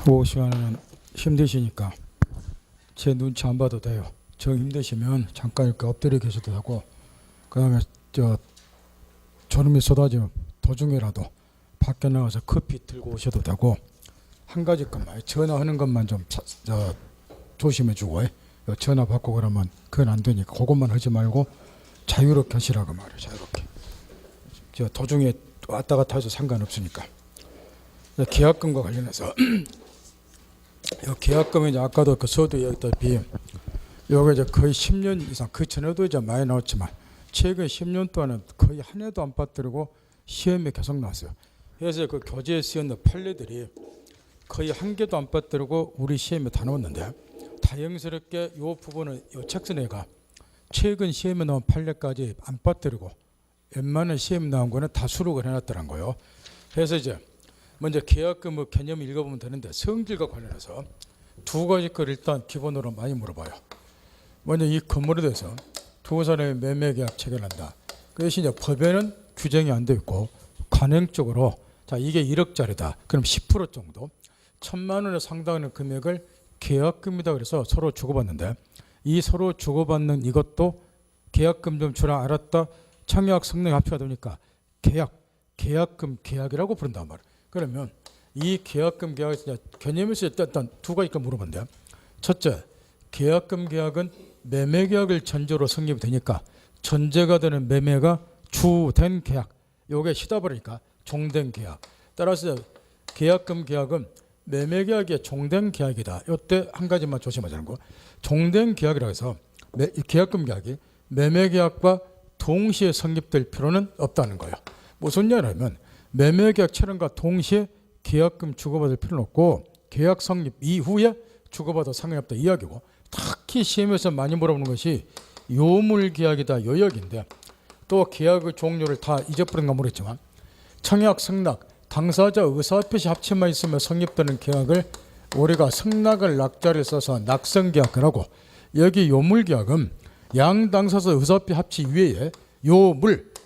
그 시간에는 힘드시니까 제 눈치 안 봐도 돼요. 정 힘드시면 잠깐 이렇게 엎드려 계셔도 되고, 그 다음에 졸음이 쏟아지면 도중에라도 밖에 나가서 커피 들고 오셔도 되고, 한 가지 것만, 전화하는 것만 좀 조심해 주고, 전화 받고 그러면 그건 안 되니까 그것만 하지 말고 자유롭게 하시라고 말이에요. 자유롭게. 도중에 왔다 갔다 해도 상관없으니까. 계약금과 관련해서 계약금은 이제 아까도 그 서두에 얘기했다시피 요게 이제 거의 10년 이상, 그 전에도 이제 많이 나왔지만 최근 10년 동안은 거의 한 해도 안 빠뜨리고 시험에 계속 나왔어요. 그래서 그 교재에 쓰였는 판례들이 거의 한 개도 안 빠뜨리고 우리 시험에 다 나왔는데, 다행스럽게 요 부분은 요 책선회가 최근 시험에 나온 판례까지 안 빠뜨리고 웬만한 시험에 나온 거는 다 수록을 해놨더란 거예요. 그래서 이제 먼저 계약금 개념을 읽어보면 되는데, 성질과 관련해서 두 가지 걸 일단 기본으로 많이 물어봐요. 먼저 이 건물에 대해서 두 사람의 매매계약 체결한다. 그 대신 이제 법에는 규정이 안 되어 있고 관행적으로 자 이게 1억짜리다. 그럼 10% 정도 1,000만 원에 상당하는 금액을 계약금이다 그래서 서로 주고받는데, 이 서로 주고받는 이것도 계약금 좀 주라 알았다. 청약 성능 합의가 되니까 계약금 계약이라고 부른단 말이에요. 그러면 이 계약금 계약에서 개념에서 일단 두 가지가 물어본대요. 첫째, 계약금 계약은 매매 계약을 전제로 성립이 되니까 전제가 되는 매매가 주된 계약, 요게 시다 버리니까 종된 계약. 따라서 계약금 계약은 매매 계약의 종된 계약이다. 이때 한 가지만 조심하자는 거. 종된 계약이라고 해서 계약금 계약이 매매 계약과 동시에 성립될 필요는 없다는 거예요. 무슨 얘기냐면 매매 계약 체결과 동시에 계약금 주고받을 필요는 없고 계약 성립 이후에 주고받아 상관이 없다 이야기고, 특히 시험에서 많이 물어보는 것이 요물 계약이다 요약인데, 또 계약의 종류를 다 잊어버린가 모르겠지만 청약 승낙 당사자 의사표시 합치만 있으면 성립되는 계약을 우리가 승낙을 낙자를 써서 낙성계약을 하고, 여기 요물계약은 양 당사자 의사표시 합치 이외에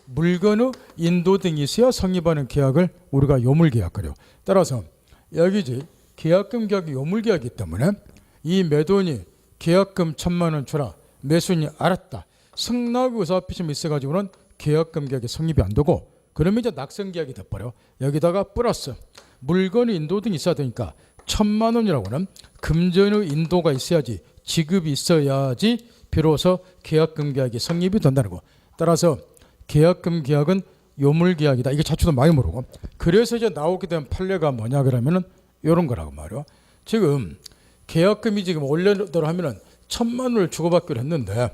물건의 인도 등이 있어야 성립하는 계약을 우리가 요물계약을 해요. 따라서 여기지 계약금 계약이 요물계약이기 때문에 이 매도인이 계약금 1,000만 원 주라, 매수인이 알았다. 승낙 의사표시만 있어가지고는 계약금 계약이 성립이 안 되고, 그러면 이제 낙성계약이 돼버려. 여기다가 플러스 물건의 인도 등이 있어야 되니까 1,000만 원이라고는 금전의 인도가 있어야지, 지급이 있어야지 비로소 계약금 계약이 성립이 된다는 거. 따라서 계약금 계약은 요물계약이다. 이게 자초도 많이 모르고, 그래서 이제 나오게 된 판례가 뭐냐 그러면은 이런 거라고 말이요. 지금 계약금이 지금 원래대로 하면은 1,000만 원을 주고받기로 했는데,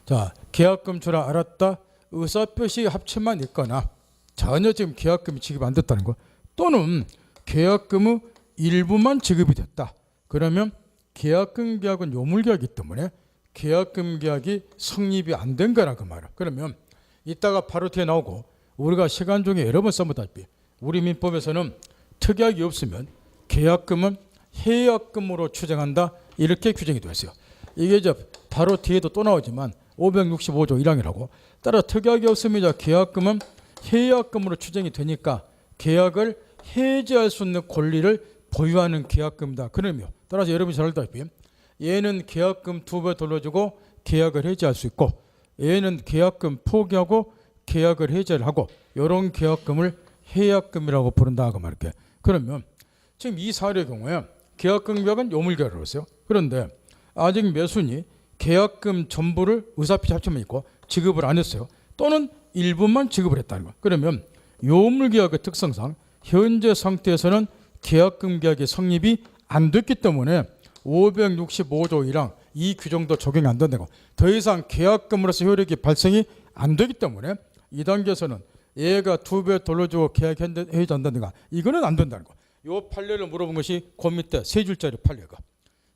자 계약금 주라 알았다. 의사표시 합치만 있거나 전혀 지금 계약금이 지급이 안 됐다는 거, 또는 계약금의 일부만 지급이 됐다. 그러면 계약금 계약은 요물계약이기 때문에 계약금 계약이 성립이 안 된 거라고 말이야. 그러면 이따가 바로 뒤에 나오고 우리가 시간 중에 여러 번 써보다시피 우리 민법에서는 특약이 없으면 계약금은 해약금으로 추정한다, 이렇게 규정이 되어 있어요. 이게 이제 바로 뒤에도 또 나오지만 565조 1항이라고, 따라 특약이 없으면 이제 계약금은 해약금으로 추정이 되니까 계약을 해지할 수 있는 권리를 보유하는 계약금이다. 그러면 따라서 여러분이 잘 알다시피 얘는 계약금 2배 돌려주고 계약을 해지할 수 있고, 얘는 계약금 포기하고 계약을 해지를 하고, 이런 계약금을 해약금이라고 부른다 그 말이에요. 그러면 지금 이 사례의 경우에 계약금 계약은 요물계약으로 했어요. 그런데 아직 매수인이 계약금 전부를 의사표시 합치만 있고 지급을 안 했어요. 또는 일부만 지급을 했다는 거예요. 그러면 요물계약의 특성상 현재 상태에서는 계약금 계약이 성립이 안 됐기 때문에 565조 1항 이 규정도 적용이 안 된다고, 더 이상 계약금으로서 효력이 발생이 안 되기 때문에 이 단계에서는 얘가 2배 돌려주고 계약해야지 안 된다가, 이거는 안 된다는 거. 이 판례를 물어본 것이 그 밑에 세 줄짜리 판례가,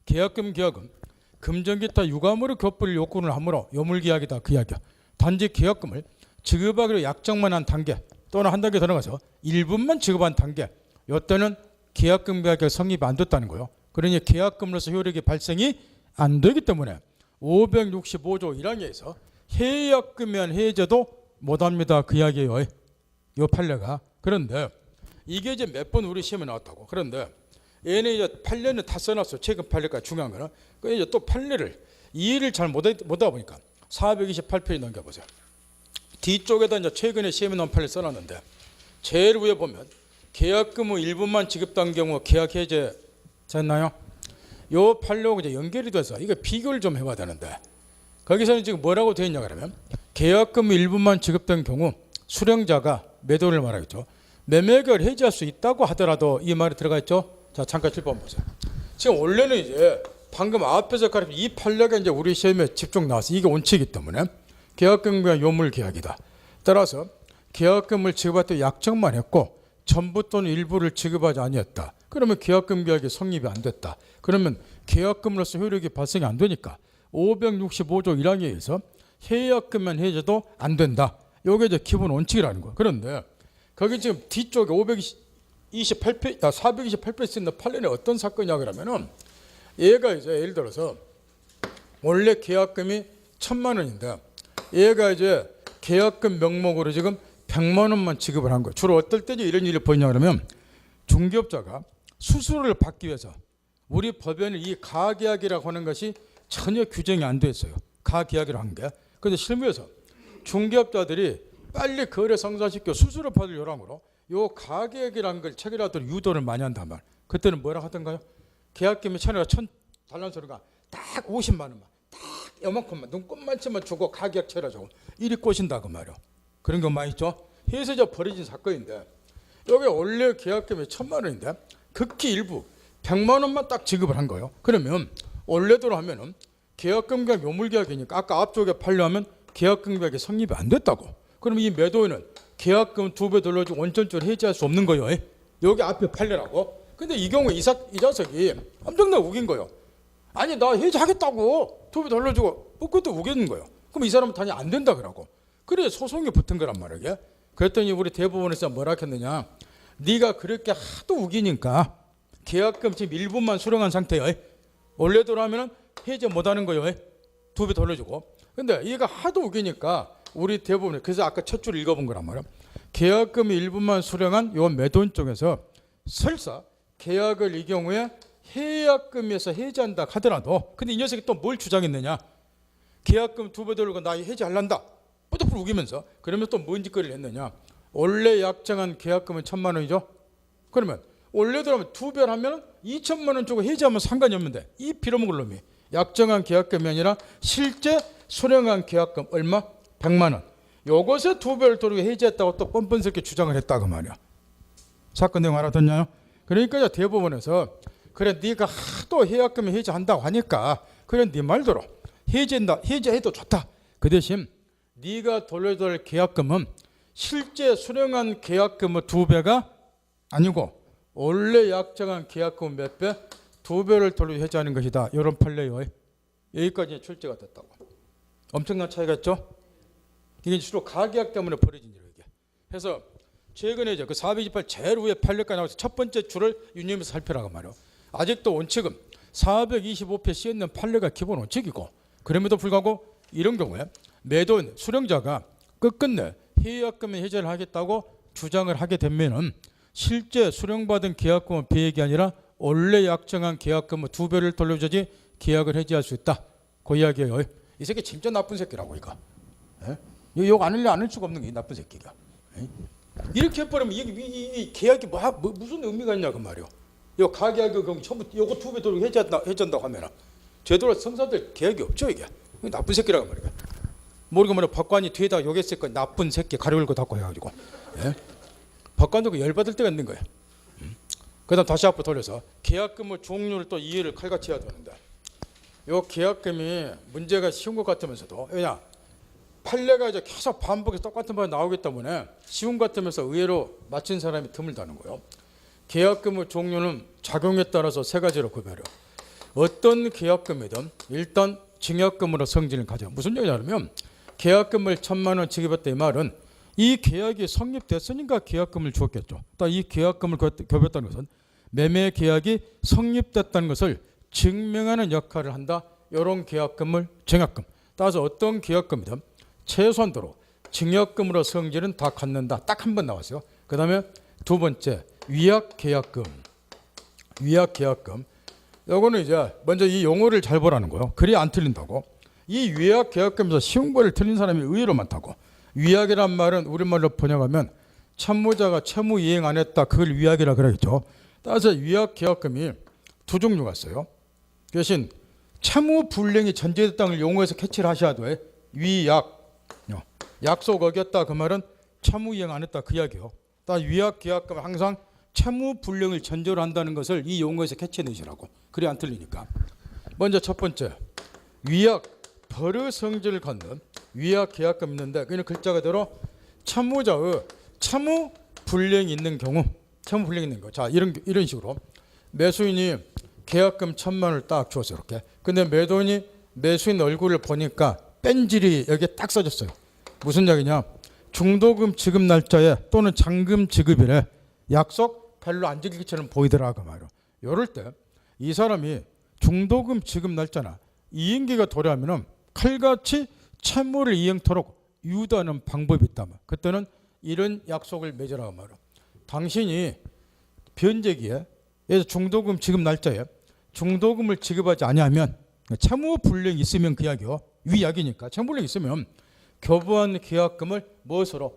계약금 계약은 금전기타 유가물의 교부를 요건을 하므로 요물계약이다 그 이야기야. 단지 계약금을 지급하기로 약정만 한 단계 또는 한 단계 더 나가서 일부만 지급한 단계, 이때는 계약금 계약이 성립이 안 됐다는 거예요. 그러니 계약금으로서 효력이 발생이 안 되기 때문에 565조 1항에서 해약금에 대한 해제도 못합니다 그 이야기예요. 이 판례가. 그런데 이게 이제 몇 번 우리 시험에 나왔다고. 그런데 얘는 이제 판례는 다 써놨어. 최근 판례가 중요한 거는. 그 이제 또 판례를 이해를 잘 못하다 보니까 428페이지 넘겨보세요. 뒤쪽에다 이제 최근에 시험에 나온 판례 써놨는데 제일 위에 보면 계약금 후 일부만 지급된 경우 계약 해제 됐나요? 요 판례하고 이제 연결이 돼서 이거 비교를 좀 해봐야 되는데 거기서는 지금 뭐라고 되어 있냐 그러면 계약금 후 일부만 지급된 경우 수령자가 매도를 말하겠죠. 매매계약을 해지할 수 있다고 하더라도 이 말이 들어가 있죠. 자 잠깐 7번 보세요. 지금 원래는 이제 방금 앞에서 가르친 이 판례가 이제 우리 시험에 집중 나왔어. 이게 원칙이기 때문에 계약금과 요물 계약이다. 따라서 계약금을 지급할 때 약정만 했고 전부 또는 일부를 지급하지 아니했다. 그러면 계약금 계약이 성립이 안 됐다. 그러면 계약금으로서 효력이 발생이 안 되니까 565조 1항에 의해서 해약금만 해제도 안 된다. 이게 이제 기본 원칙이라는 거예요. 그런데 거기 지금 뒤쪽에 428페이지 있는 판례는 어떤 사건이냐 그러면은 얘가 이제 예를 들어서 원래 계약금이 1,000만 원인데 얘가 이제 계약금 명목으로 지금 100만 원만 지급을 한 거예요. 주로 어떨 때 이런 일이 벌이냐 그러면 중개업자가 수수료를 받기 위해서 우리 법에는 이 가계약이라고 하는 것이 전혀 규정이 안 돼 있어요. 가계약이라고 한 게. 그런데 실무에서 중개업자들이 빨리 거래 성사시켜 수수료 받을 요람으로 요 가계약이라는 걸 체결하도록 유도를 많이 한단 말. 그때는 뭐라 하던가요? 계약금이 1,000원이가 1,000달러가 딱 50만 원만 딱 요만큼만 눈꽃만치만 주고 가계약 체결하자고 이리 꼬신다 그 말이요. 그런 거 많이 있죠. 해서 이제 벌어진 사건인데 여기 원래 계약금이 1,000만 원인데 극히 일부 100만 원만 딱 지급을 한 거예요. 그러면 원래대로 하면은 계약금과 묘물계약이니까 아까 앞쪽에 판례하면 계약금 계약이 성립이 안 됐다고. 그러면 이 매도인은 계약금 2배 돌려주고 원천적으로 해지할 수 없는 거예요. 여기 앞에 판례라고. 근데 이 경우에 이 자석이 엄청나게 우긴 거예요. 아니 나 해지하겠다고 2배 돌려주고 그것도 우기는 거예요. 그럼 이 사람은 단위 안 된다 그러고. 그래 소송이 붙은 거란 말이에요. 그랬더니 우리 대법원에서 뭐라 했느냐. 네가 그렇게 하도 우기니까 계약금 지금 일부만 수령한 상태예요. 원래대로 하면 해지 못하는 거예요. 2배 돌려주고. 근데 얘가 하도 우기니까 우리 대법원에 그래서 아까 첫 줄 읽어본 거란 말이에요. 계약금 일부만 수령한 요 매도인 쪽에서 설사 계약을 이 경우에 해약금에서 해지한다 하더라도 근데 이 녀석이 또 뭘 주장했느냐. 계약금 2배 돌리고 나 해지하란다. 뿌듯뿌듯 우기면서 그러면 또 뭔 짓거리를 했느냐. 원래 약정한 계약금은 1,000만 원이죠. 그러면 원래대로 하면 2배 하면 2,000만 원 주고 해지하면 상관이 없는데 이 빌어먹을 놈이 약정한 계약금이 아니라 실제 수령한 계약금 얼마? 100만 원. 요것에 2배를 돌리고 해지했다고 또 뻔뻔스럽게 주장을 했다고 말이야. 사건 내용 알아듣나요? 그러니까 대법원에서 그래 네가 하도 해약금을 해지한다고 하니까 그래 네 말대로 해지해도 좋다. 그 대신 네가 돌려줄 계약금은 실제 수령한 계약금의 2배가 아니고 원래 약정한 계약금 몇 배? 2배를 돌려 해지하는 것이다. 이런 판례요. 여기까지 출제가 됐다고. 엄청난 차이가 있죠. 이게 주로 가계약 때문에 벌어진 일이에요. 이게. 그래서 최근에 그 428 제일 위에 판례가 나와서 첫 번째 줄을 유념해서 살펴라고 말이에요. 아직도 원칙은 425페 씌어 있는 판례가 기본 원칙이고 그럼에도 불구하고 이런 경우에 매도인 수령자가 끝끝내 해약금의 해제를 하겠다고 주장을 하게 되면은 실제 수령받은 계약금은 배액이 아니라 원래 약정한 계약금의 2배를 돌려줘야지 계약을 해지할 수 있다. 그 이야기예요. 이 새끼 진짜 나쁜 새끼라고 이거. 욕 안 할 수가 없는 게 나쁜 새끼가. 이렇게 해버리면 이 계약이 무슨 의미가 있냐 그 말이요. 요 가계약의 경우 전부 요거 2배 돌리고 해지한다고 하면은 제대로 성사될 계약이 없죠 이게. 나쁜 새끼라고 말이야. 모르고 말이야 법관이 뒤에다 욕했을 거야. 나쁜 새끼 가려 걸고 닫고 해가지고. 법관도 그 열받을 때가 있는 거야. 그다음 다시 앞으로 돌려서 계약금의 종류를 또 이해를 칼같이 해야 되는데 요 계약금이 문제가 쉬운 것 같으면서도 왜냐 판례가 이제 계속 반복해서 똑같은 말이 나오기 때문에 쉬운 것 같으면서 의외로 맞춘 사람이 드물다는 거예요. 계약금의 종류는 작용에 따라서 세 가지로 구별해요. 어떤 계약금이든 일단 증약금으로 성질을 가져. 무슨 얘기냐면 계약금을 1,000만 원 지급했다 이 말은 이 계약이 성립됐으니까 계약금을 주었겠죠. 이 계약금을 ገብ였다는 것은 매매 계약이 성립됐다는 것을 증명하는 역할을 한다. 이런 계약금을 증약금. 따라서 어떤 계약금이든 최소한도로 증약금으로 성질은 다 갖는다. 딱 한 번 나왔어요. 그 다음에 두 번째 위약 계약금. 위약 계약금. 요거는 이제 먼저 이 용어를 잘 보라는 거예요. 그래야 안 틀린다고. 이 위약 계약금에서 쉬운 거를 틀린 사람이 의외로 많다고. 위약이란 말은 우리말로 번역하면 참모자가 채무 이행 안 했다. 그걸 위약이라 그러겠죠. 따라서 위약 계약금이 두 종류가 있어요. 대신 채무 불이행이 전제됐다는 걸 용어에서 캐치를 하셔야 돼. 위약. 약속 어겼다 그 말은 채무 이행 안 했다 그 이야기요. 따라서 위약 계약금은 항상 채무 불이행을 전제로 한다는 것을 이 용어에서 캐치해내시라고. 그래 안 틀리니까. 먼저 첫 번째 위약 버릇 성질을 갖는 위약 계약금 있는데 그는 글자 그대로 채무자의 채무 불이행이 있는 경우 채무 불이행이 있는 거. 자 이런 식으로 매수인이 계약금 1,000만 원을 딱 주었어요. 이렇게. 근데 매수인 얼굴을 보니까 뺀질이 여기에 딱 써졌어요. 무슨 이야기냐. 중도금 지급 날짜에 또는 잔금 지급일에 약속 별로 안 지킬 것처럼 보이더라 그 말이에요. 이럴 때 이 사람이 중도금 지급 날짜나 이행기가 도래하면은 칼같이 채무를 이행토록 유도하는 방법이 있다면 그때는 이런 약속을 맺으라 그 말이에요. 당신이 변제기에 중도금 지급 날짜에 중도금을 지급하지 아니하면 채무 불이행이 있으면 그 이야기요. 위약이니까 채무 불이행이 있으면 교부한 계약금을 무엇으로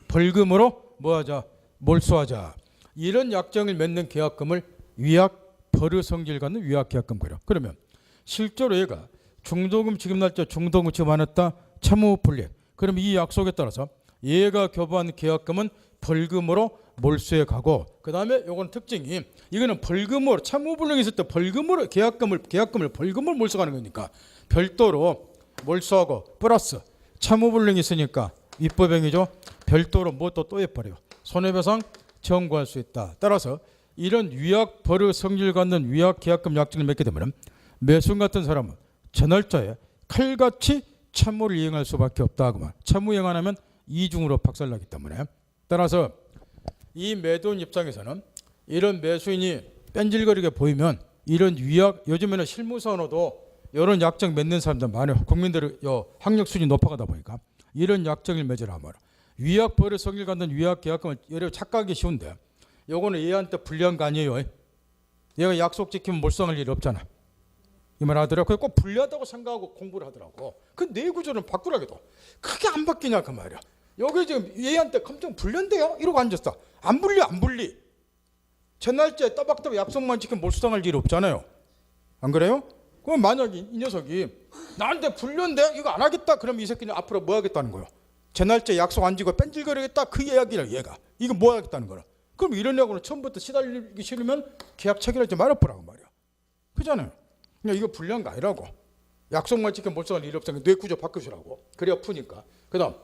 벌금으로 뭐하자 몰수하자. 이런 약정을 맺는 계약금을 위약 버릇 성질 갖는 위약 계약금 그래요. 그러면 실제로 얘가 중도금 지급 날짜 중도금 지급 안 했다 채무 불이행. 그럼 이 약속에 따라서 얘가 교부한 계약금은 벌금으로 몰수해 가고 그 다음에 요건 특징이 이거는 벌금으로 채무 불이행이 있을 때 벌금으로 계약금을 벌금으로 몰수하는 거니까 별도로 몰수하고 플러스 채무 불이행이 있으니까 위법행위죠. 별도로 뭐 또 해버려요. 손해배상 청구할 수 있다. 따라서 이런 위약 버릇 성질 갖는 위약 계약금 약정을 맺게 되면 매수인 같은 사람은 전날짜에 칼같이 채무를 이행할 수밖에 없다. 그만. 채무 이행 안 하면 이중으로 박살나기 때문에 따라서 이 매도인 입장에서는 이런 매수인이 뺀질거리게 보이면 이런 위약 요즘에는 실무선으로도 이런 약정 맺는 사람들 많아요. 국민들의 학력 수준이 높아가다 보니까 이런 약정을 맺으라 말이야. 위약 버릇 성질 갖는 위약 계약금을 여러 착각하기 쉬운데 요거는 얘한테 불리한 거 아니에요. 얘가 약속 지키면 몰수할 일이 없잖아. 이 말 하더라고. 꼭 불리하다고 생각하고 공부를 하더라고. 그 내구조는 바꾸라게도 크게 안 바뀌냐 그 말이야. 여기 지금 얘한테 엄청 불리한데요? 이러고 앉았어. 안 불리. 전날짜에 따박따박 약속만 지키면 몰수당할 일이 없잖아요. 안 그래요? 그럼 만약에 이 녀석이 나한테 불리한데 이거 안 하겠다 그러면 이 새끼는 앞으로 뭐 하겠다는 거예요? 전날짜에 약속 안 지고 뺀질거리겠다 그 이야기라 얘가. 이거 뭐 하겠다는 거라. 그럼 이런 약으로 처음부터 시달리기 싫으면 계약 체결하지 말아보라고 말이야. 그잖아요. 그냥 이거 불리한 거 아니라고. 약속만 지키면 몰수할 일이 없으니까 뇌구조 바꾸시라고. 그래야 푸니까. 그 다음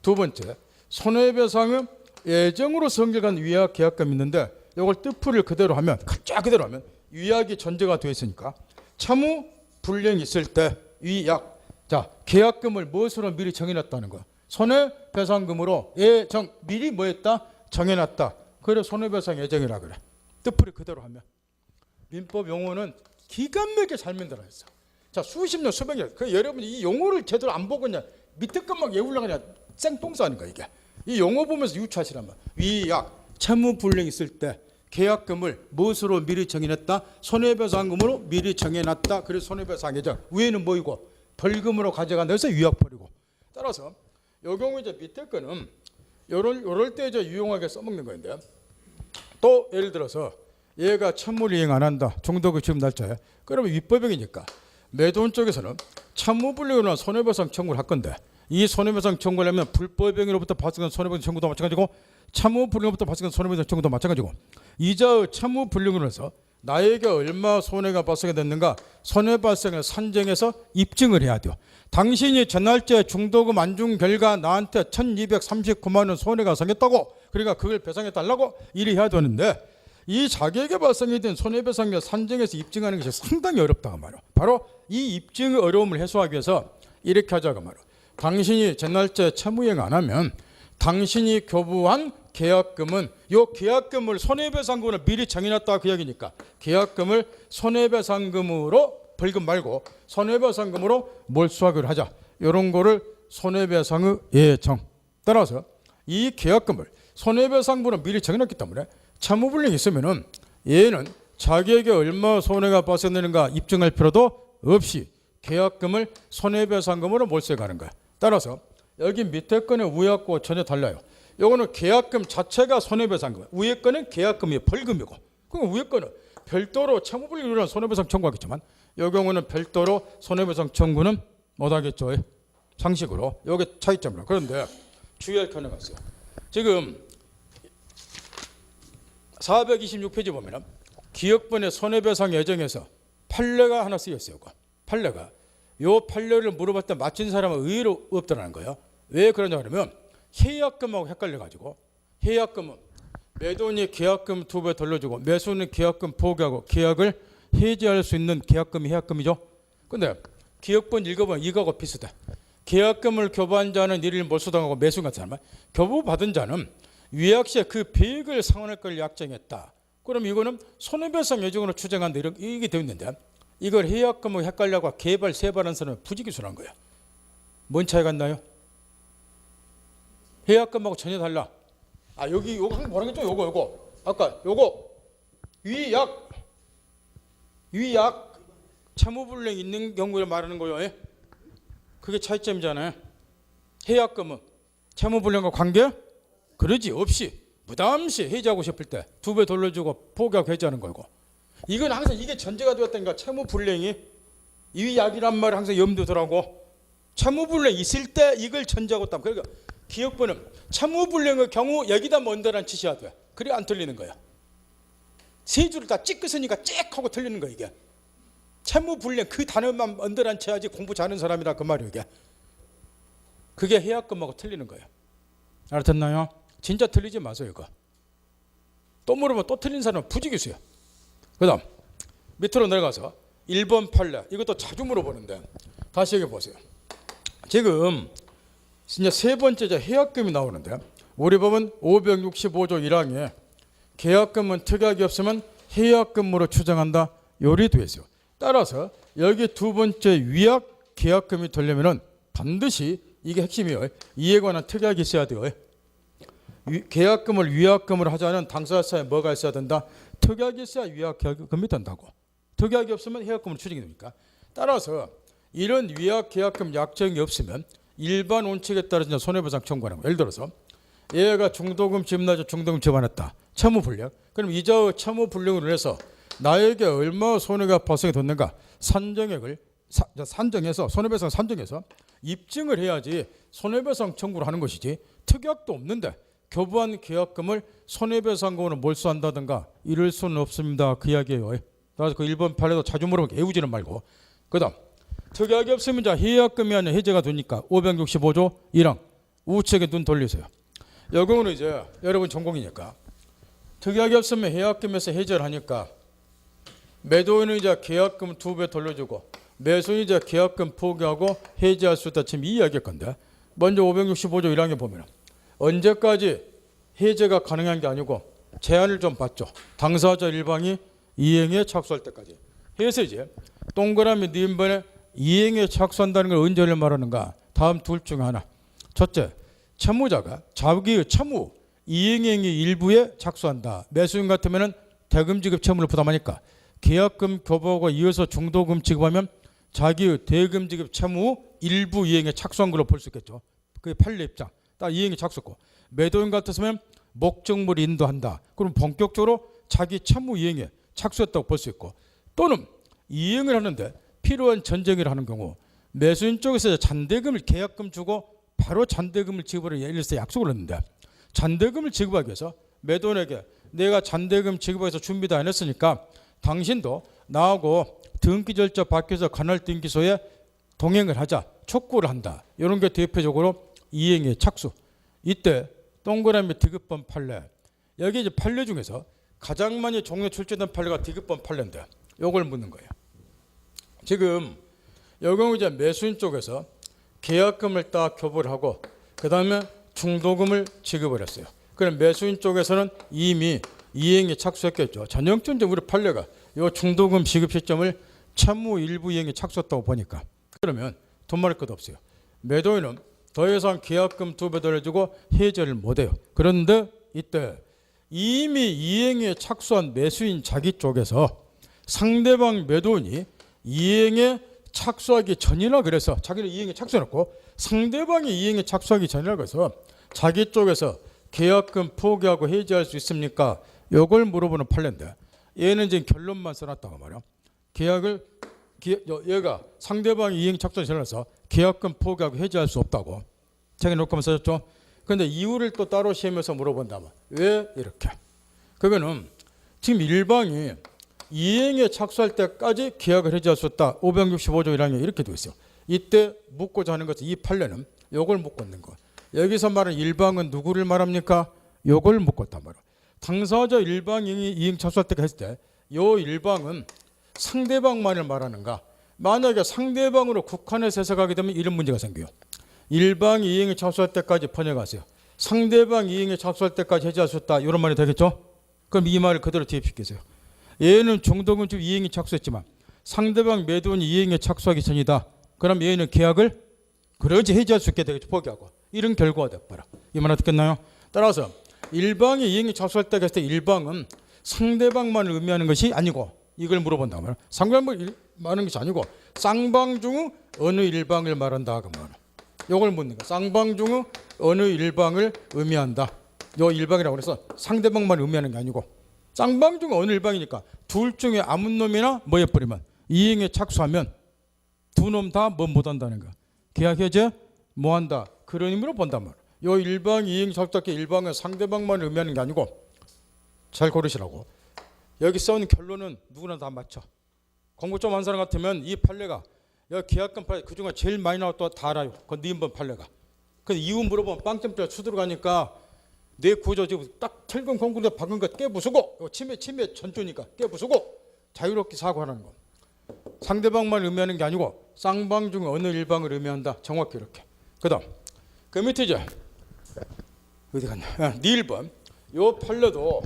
두 번째 손해배상은 예정으로 성질한 위약 계약금이 있는데 이걸 뜻풀이를 그대로 하면 그대로 하면 위약이 전제가 되어 있으니까 채무 불이행이 있을 때 위약. 자 계약금을 무엇으로 미리 정해놨다는 거야. 손해배상금으로 예정 미리 뭐 했다? 정해놨다. 그래 손해배상 예정이라 그래. 뜻풀이 그대로 하면. 민법 용어는 기가 막히게 잘 만들어냈어. 자 수십 년 수백 년. 그 여러분이 이 용어를 제대로 안 보고 그냥 밑에 것만 외우려고 그냥 생똥싸니까 이게. 이 용어 보면서 유추하시란 말. 위약 채무 불이행 있을 때 계약금을 무엇으로 미리 정해놨다? 손해배상금으로 미리 정해놨다. 그래서 손해배상 예정. 위에는 뭐이고 벌금으로 가져간다 해서 위약 버리고. 따라서 요 경우 이제 밑에 거는 요럴 때 이제 유용하게 써먹는 건데 또 예를 들어서 얘가 채무를 이행 안 한다. 중도금 지급 날짜에. 그러면 위법행위니까 매도인 쪽에서는 채무 불이행이나 손해배상 청구를 할 건데 이 손해배상 청구를 하면 불법행위로부터 발생한 손해배상 청구도 마찬가지고 채무 불이행으로부터 발생한 손해배상 청구도 마찬가지고 이자의 채무 불이행으로 해서 나에게 얼마 손해가 발생됐는가 손해 발생을 산정해서 입증을 해야 돼요. 당신이 전날짜에 중도금 안 준 결과 나한테 1239만 원 손해가 생겼다고 그러니까 그걸 배상해달라고 일을 해야 되는데 이 자기에게 발생이 된 손해배상을 산정해서 입증하는 것이 상당히 어렵다고 말이에요. 바로 이 입증의 어려움을 해소하기 위해서 이렇게 하자고 말이에요. 당신이 전날짜에 채무이행 안 하면 당신이 교부한 계약금은 요 계약금을 손해배상금으로 미리 정해놨다 그 이야기니까 계약금을 손해배상금으로 벌금 말고 손해배상금으로 몰수하기로 하자. 이런 거를 손해배상의 예정. 따라서 이 계약금을 손해배상금으로 미리 정해놨기 때문에 채무불이행이 있으면은 얘는 자기에게 얼마 손해가 발생되는가 입증할 필요도 없이 계약금을 손해배상금으로 몰수해가는 거야. 따라서 여기 밑에 거는 위에 거 전혀 달라요. 요거는 계약금 자체가 손해배상금, 위에 거는 계약금이 벌금이고, 그럼 위에 거는 별도로 채무불이익을 위한 손해배상 청구하겠지만 이 경우는 별도로 손해배상 청구는 못하겠죠. 상식으로. 요게 차이점이라. 그런데 주의할 가능가 있어요. 지금 426페이지 보면은 기업번의 손해배상 예정에서 판례가 하나 쓰여 있어요. 판례가. 요 판례를 물어봤더니 맞힌 사람은 의외로 없더라는 거예요. 왜 그러냐 그러면 해약금하고 헷갈려가지고, 해약금은 매도인이 계약금 2배 돌려주고 매수인은 계약금 포기하고 계약을 해지할 수 있는 계약금이 해약금이죠. 근데 기업번 읽어보면 이거하고 비슷해. 계약금을 교부한 자는 이를 몰수당하고 매수인 같은 사람은 교부받은 자는 위약시에 그 배액을 상환할 걸 약정했다. 그럼 이거는 손해배상 예정으로 추정한다. 이게 되어 있는데 이걸 해약금하고 헷갈려고 개발 세발한 사람은 부지기수란 거야. 뭔 차이가 나요? 해약금하고 전혀 달라. 아 여기 요거 한번 뭐라겠죠? 요거 아까 요거 위약 채무불이익 있는 경우를 말하는 거예요. 그게 차이점이잖아요. 해약금은 채무불이익과 관계 그러지 없이 부담시 해지하고 싶을 때 2배 돌려주고 포기하고 해지하는 거고, 이건 항상 이게 전제가 되었다니까. 채무불이익이 위약이란 말을 항상 염두에 두라고. 채무불이익 있을 때 이걸 전제하고 있다. 그러니까 기업부는 채무불이익의 경우 여기다 먼데란 치셔야 돼. 그래 안 틀리는 거야. 세 줄을 다 찍으니까 찍 하고 틀리는 거야 이게. 채무불이익 그 단어만 먼데란 쳐야지 공부 잘하는 사람이라 그 말이야 이게. 그게 해약금하고 틀리는 거예요. 알아듣나요? 진짜 틀리지 마세요 이거. 또 물으면 또 틀린 사람은 부지기수야. 그 다음 밑으로 내려가서 1번 판례, 이것도 자주 물어보는데 다시 여기 보세요. 지금 이제 세 번째 해약금이 나오는데 우리 법은 565조 1항에 계약금은 특약이 없으면 해약금으로 추정한다. 요리 되어 있어요. 따라서 여기 두 번째 위약 계약금이 되려면은 반드시 이게 핵심이에요. 이에 관한 특약이 있어야 돼요. 계약금을 위약금으로 하자는 당사자에 뭐가 있어야 된다? 특약이 있어야 위약 계약금이 된다고. 특약이 없으면 해약금으로 추정이 됩니까? 따라서 이런 위약 계약금 약정이 없으면 일반 원칙에 따라서 손해배상 청구하는 거예요. 예를 들어서 얘가 중도금 지분나죠. 중도금 지분했다. 채무불량. 그럼 이자의 채무불량으로 해서 나에게 얼마 손해가 발생이 됐는가 산정액을 산정해서 손해배상 산정해서 입증을 해야지 손해배상 청구를 하는 것이지, 특약도 없는데 교부한 계약금을 손해배상금으로 몰수한다든가 이럴 수는 없습니다. 그 이야기예요. 그래서 그 1번 판례도 자주 물어보니까 애우지는 말고. 그 다음 특약이 없으면 해약금이 아니라 해제가 되니까 565조 1항 우측에 눈 돌리세요. 이 경우는 이제 여러분 전공이니까 특약이 없으면 해약금에서 해제를 하니까 매도인은 이제 계약금 2배 돌려주고 매수인이 이제 계약금 포기하고 해제할 수 있다. 지금 이 이야기일 건데, 먼저 565조 1항에 보면 언제까지 해제가 가능한 게 아니고 제한을 좀 받죠. 당사자 일방이 이행에 착수할 때까지. 해서 이제 동그라미 니은번에 이행에 착수한다는 걸 언제를 말하는가? 다음 둘 중에 하나. 첫째, 채무자가 자기의 채무 이행행위 일부에 착수한다. 매수인 같으면 대금 지급 채무를 부담하니까 계약금 교부하고 이어서 중도금 지급하면 자기의 대금 지급 채무 일부 이행에 착수한 걸로 볼 수 있겠죠. 그게 판례 입장. 딱 이행에 착수했고, 매도인 같았으면 목적물을 인도한다. 그럼 본격적으로 자기 채무 이행에 착수했다고 볼 수 있고, 또는 이행을 하는데 필요한 전쟁을 하는 경우 매수인 쪽에서 잔대금을 계약금 주고 바로 잔대금을 지급을 예를 들어서 약속을 했는데 잔대금을 지급하기 위해서 매도인에게 내가 잔대금 지급해서 준비도 안 했으니까 당신도 나하고 등기 절차 밖에서 관할 등기소에 동행을 하자, 촉구를 한다. 이런 게 대표적으로 이행의 착수. 이때 동그라미 디귿번 판례. 여기 이제 판례 중에서 가장 많이 종료 출제된 판례가 디귿번 판례인데 이걸 묻는 거예요. 지금 이 경우 이제 매수인 쪽에서 계약금을 딱 교부를 하고 그 다음에 중도금을 지급을 했어요. 그럼 매수인 쪽에서는 이미 이행에 착수했겠죠. 전형적인 우리 판례가 이 중도금 지급 시점을 채무 일부 이행에 착수했다고 보니까, 그러면 돈 말할 것도 없어요. 매도인은 더 이상 계약금 2배 돌려주고 해제를 못해요. 그런데 이때 이미 이행에 착수한 매수인 자기 쪽에서 상대방 매도인이 이행에 착수하기 전이라 그래서 자기는 이행에 착수해놓고 상대방이 이행에 착수하기 전이라 그래서 자기 쪽에서 계약금 포기하고 해지할 수 있습니까? 이걸 물어보는 판례인데 얘는 지금 결론만 써놨다고 말이야. 얘가 상대방이 이행 착수하기 전이라서 계약금 포기하고 해지할 수 없다고 자기 놓고만 써줬죠. 그런데 이유를 또 따로 시험에서 물어본다면 왜 이렇게? 그거는 지금 일방이 이행에 착수할 때까지 계약을 해지할 수 없다. 565조 1항에 이렇게 되어 있어요. 이때 묻고자 하는 것은 이 판례는 요걸 묻고 있는 거. 여기서 말하는 일방은 누구를 말합니까? 요걸 묻고 있단 말이에요. 당사자 일방이 이행 착수할 때까지 했을 때 요 일방은 상대방만을 말하는가? 만약에 상대방으로 국한해서 해석하게 되면 이런 문제가 생겨요. 일방이 이행에 착수할 때까지 번역하세요. 상대방 이행에 착수할 때까지 해지할 수 있다. 이런 말이 되겠죠? 그럼 이 말을 그대로 대입시키세요. 얘는 중도금집 이행에 착수했지만 상대방 매도인이 이행에 착수하기 전이다. 그럼 얘는 계약을 그러지 해지할 수 있게 되겠죠. 포기하고. 이런 결과가 돼버려. 이 말 어떻겠나요? 따라서 일방이 이행에 착수할 때 했을 때 일방은 상대방만을 의미하는 것이 아니고 이걸 물어본다 말이야. 상대방을 말하는 것이 아니고 쌍방 중 어느 일방을 말한다 그 말이야. 이걸 묻는 거야. 쌍방 중 어느 일방을 의미한다. 요 일방이라고 해서 상대방만 의미하는 게 아니고 쌍방 중 어느 일방이니까 둘 중에 아무 놈이나 뭐 해버리면 이행에 착수하면 두 놈 다 뭐 못한다는 거야. 계약 해제 뭐한다. 그런 의미로 본단 말이야. 요 일방 이행 착수할 때 일방은 상대방만 의미하는 게 아니고 잘 고르시라고. 여기 써온 결론은 누구나 다 맞춰. 공부 좀 한 사람 같으면 이 판례가 여기 계약금 판례 그중에 제일 많이 나왔다 다 알아요. 그건 네 번 판례가. 근데 이유 물어보면 빵점짜리 수들어가니까 내 구조 지금 딱 철근 공군대 박은 거 깨부수고 침해 전조니까 깨부수고 자유롭게 사고하라는 거. 상대방만 의미하는 게 아니고 쌍방 중 어느 일방을 의미한다. 정확히 이렇게. 그다음 그 밑에 이제 어디 갔냐? 네 1번. 요 판례도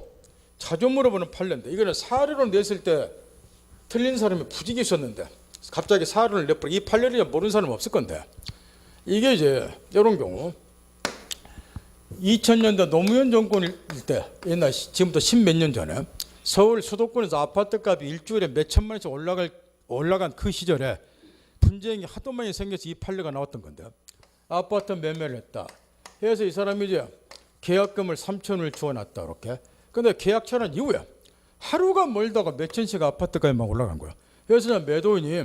자주 물어보는 판례인데 이거는 사례로 냈을 때 틀린 사람이 부직이 있었는데 갑자기 사례를 내버려 이 판례를 모르는 사람은 없을 건데 이게 이제 이런 경우 2000년대 노무현 정권일 때 옛날 지금부터 10몇 년 전에 서울 수도권에서 아파트값이 일주일에 몇 천만 원씩 올라간 그 시절에 분쟁이 하도 많이 생겨서 이 판례가 나왔던 건데 아파트 매매를 했다 해서 이 사람이 이제 계약금을 3천을 주어놨다 이렇게. 근데 계약 철한 이후에 하루가 멀다가 몇 천씩 아파트값이 막 올라간 거야. 그래서 매도인이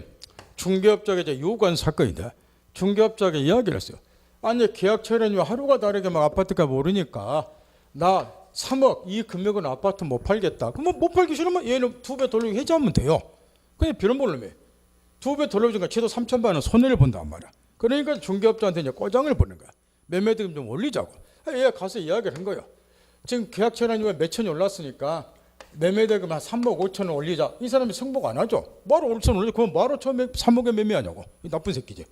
중개업자에게 요구한 사건인데 중개업자에게 이야기를 했어요. 아니 계약 철한 이후 하루가 다르게 막 아파트값 오르니까 나 3억 이 금액은 아파트 못 팔겠다. 그럼 못 팔기 싫으면 얘는 2배 돌려주고 해지하면 돼요. 그냥 비런 볼놈이 2배 돌려주니까 최소 3천만 원 손해를 본단 말이야. 그러니까 중개업자한테 이제 꼬장을 부는 거야. 매매대금 좀 올리자고. 얘 가서 이야기를 한 거예요. 지금 계약 철한이면 몇 천이 올랐으니까 매매대금 한 3억 5천 원 올리자. 이 사람이 승복 안 하죠. 뭐하러 5천 올리자. 그럼 뭐하러 처음에 3억에 매매하냐고. 이 나쁜 새끼지.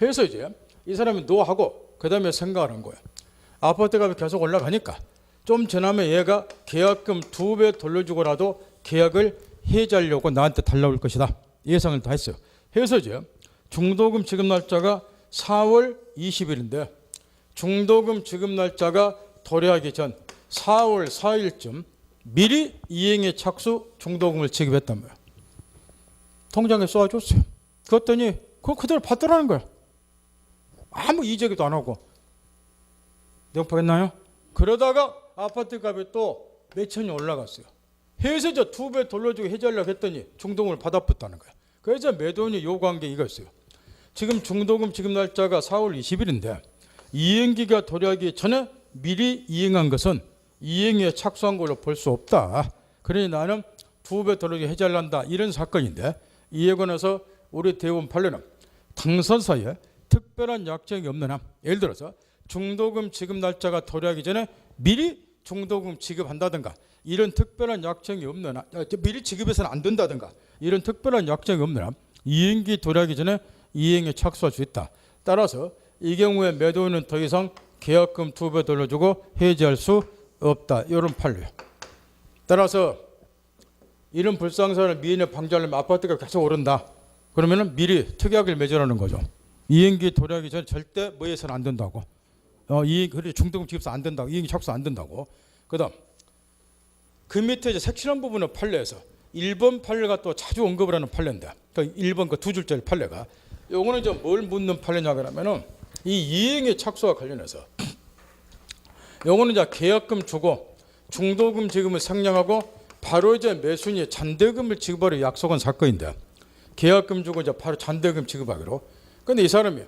해서 이제 이 사람이 노하고 그 다음에 생각을 한 거예요. 아파트값이 계속 올라가니까 좀 지나면 얘가 계약금 2배 돌려주고라도 계약을 해지하려고 나한테 달라올 것이다. 예상을 다 했어요. 해서 이제 중도금 지급 날짜가 4월 20일인데 중도금 지급 날짜가 도래하기 전 4월 4일쯤 미리 이행에 착수 중도금을 지급했단 말이야. 통장에 쏘아줬어요. 그랬더니 그거 그대로 받더라는 거야. 아무 이재기도 안 하고. 명확했나요? 그러다가 아파트 값이 또 몇 천이 올라갔어요. 해서 이제 2배 돌려주고 해지하려고 했더니 중도금을 받아붙다는 거야. 그래서 매도인이 요구한 게 이거였어요. 지금 중도금 지급 날짜가 4월 20일인데 이행기가 도래하기 전에 미리 이행한 것은 이행에 착수한 걸로 볼 수 없다. 그러니 나는 2배 돌려주고 해지하려한다. 이런 사건인데 이에 관해서 우리 대법원 판례는 당사자에 특별한 약정이 없는 한 예를 들어서 중도금 지급 날짜가 도래하기 전에 미리 중도금 지급한다든가 이런 특별한 약정이 없는 한 미리 지급해서는 안 된다든가 이런 특별한 약정이 없는 한 이행기 도래하기 전에 이행에 착수할 수 있다. 따라서 이 경우에 매도인은 더 이상 계약금 2배 돌려주고 해지할 수 없다. 이런 판례. 따라서 이런 불상사를 미연에 방지하려면 아파트가 계속 오른다. 그러면은 미리 특약을 맺으라는 거죠. 이행기 도래하기 전에 절대 뭐 해서는 안 된다고. 그래 중도금 지급서 안 된다고. 이행기 착수 안 된다고. 그다음 그 밑에 이제 색칠한 부분은 판례에서 1번 판례가 또 자주 언급을 하는 판례인데 그 1번 그 두 줄짜리 판례가 요거는 이제 뭘 묻는 판례냐 그러면은 이 이행의 착수와 관련해서 요거는 이제 계약금 주고 중도금 지급을 상량하고 바로 이제 매수인이 잔대금을 지급하려 약속한 사건인데 계약금 주고 이제 바로 잔대금 지급하기로. 근데 이 사람이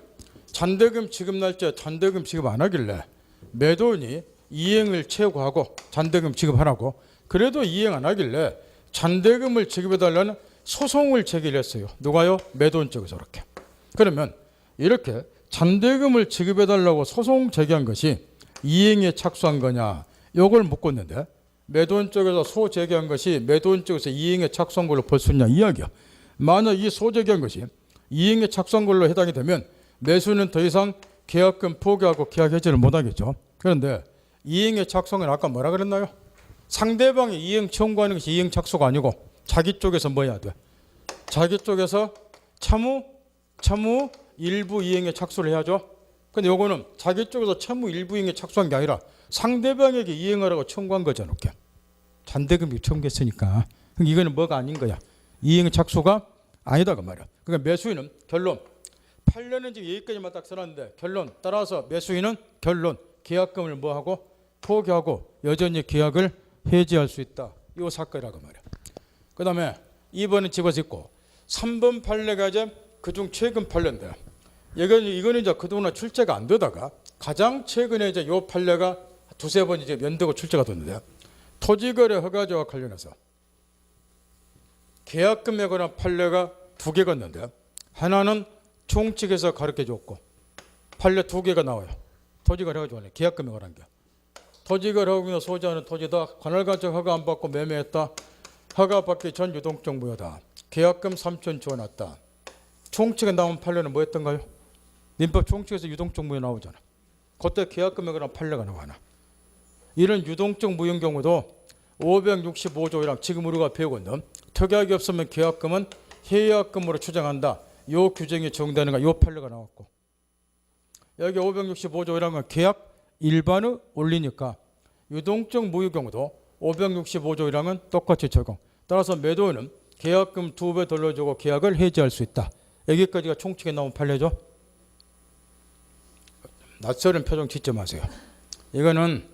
잔대금 지급 날짜 잔대금 지급 안 하길래 매도인이 이행을 최고하고 잔대금 지급하라고 그래도 이행 안 하길래 잔대금을 지급해달라는 소송을 제기했어요. 누가요? 매도인 쪽에서 이렇게. 그러면 이렇게 잔대금을 지급해달라고 소송 제기한 것이 이행에 착수한 거냐 이걸 묻고 있는데 매도인 쪽에서 소 제기한 것이 매도인 쪽에서 이행에 착수한 걸로 볼 수 있냐 이야기야. 만약 이 소 제기한 것이 이행에 착수한 걸로 해당이 되면 매수인은 더 이상 계약금 포기하고 계약 해지를 못하겠죠. 그런데 이행에 착수는 아까 뭐라 그랬나요? 상대방이 이행 청구하는 것이 이행 착수가 아니고 자기 쪽에서 뭐 해야 돼? 자기 쪽에서 차무 일부 이행에 착수를 해야죠. 근데 요거는 자기 쪽에서 차무 일부 이행에 착수한 게 아니라 상대방에게 이행하라고 청구한 거잖아. 이렇게. 잔대금이 청구했으니까. 그러니까 이거는 뭐가 아닌 거야. 이행 착수가 아니다가 말이야. 그러니까 매수인은 결론. 판례는 지금 여기까지만 딱 써놨는데 결론 따라서 매수인은 결론 계약금을 뭐하고 포기하고 여전히 계약을 해지할 수 있다. 이 사건이라고 말이야. 그 다음에 2번은 집어서 있고 3번 판례가 이제 그중 최근 판례인데 이거는 이제 그동안 출제가 안 되다가 가장 최근에 이제 요 판례가 두세 번 이제 면되고 출제가 됐는데 토지거래 허가제와 관련해서 계약금에 관한 판례가 두 개가 있는데 하나는 총칙에서 가르쳐 줬고 판례 두 개가 나와요. 토지거래 허가제 관련 계약금에 관한 게. 토지거래 허가에 소지하는 토지다. 관할관청 허가 안 받고 매매했다. 허가 받기 전 유동적 무효다. 계약금 3천 지원했다. 총칙에 나온 판례는 뭐였던가요? 민법 총칙에서 유동적 무효 나오잖아. 그때 계약금에 관한 판례가 나와나. 이런 유동적 무효인 경우도 565조랑 지금 우리가 배우고 있는 특약이 없으면 계약금은 해약금으로 추정한다. 요 규정이 적용되는 거 요 판례가 나왔고 여기 565조라는 건 계약 일반을 올리니까 유동적 무효 경우도 565조라는 똑같이 적용. 따라서 매도인은 계약금 2배 돌려주고 계약을 해지할 수 있다. 여기까지가 총칙에 나온 판례죠. 낯설은 표정 짓지 마세요. 이거는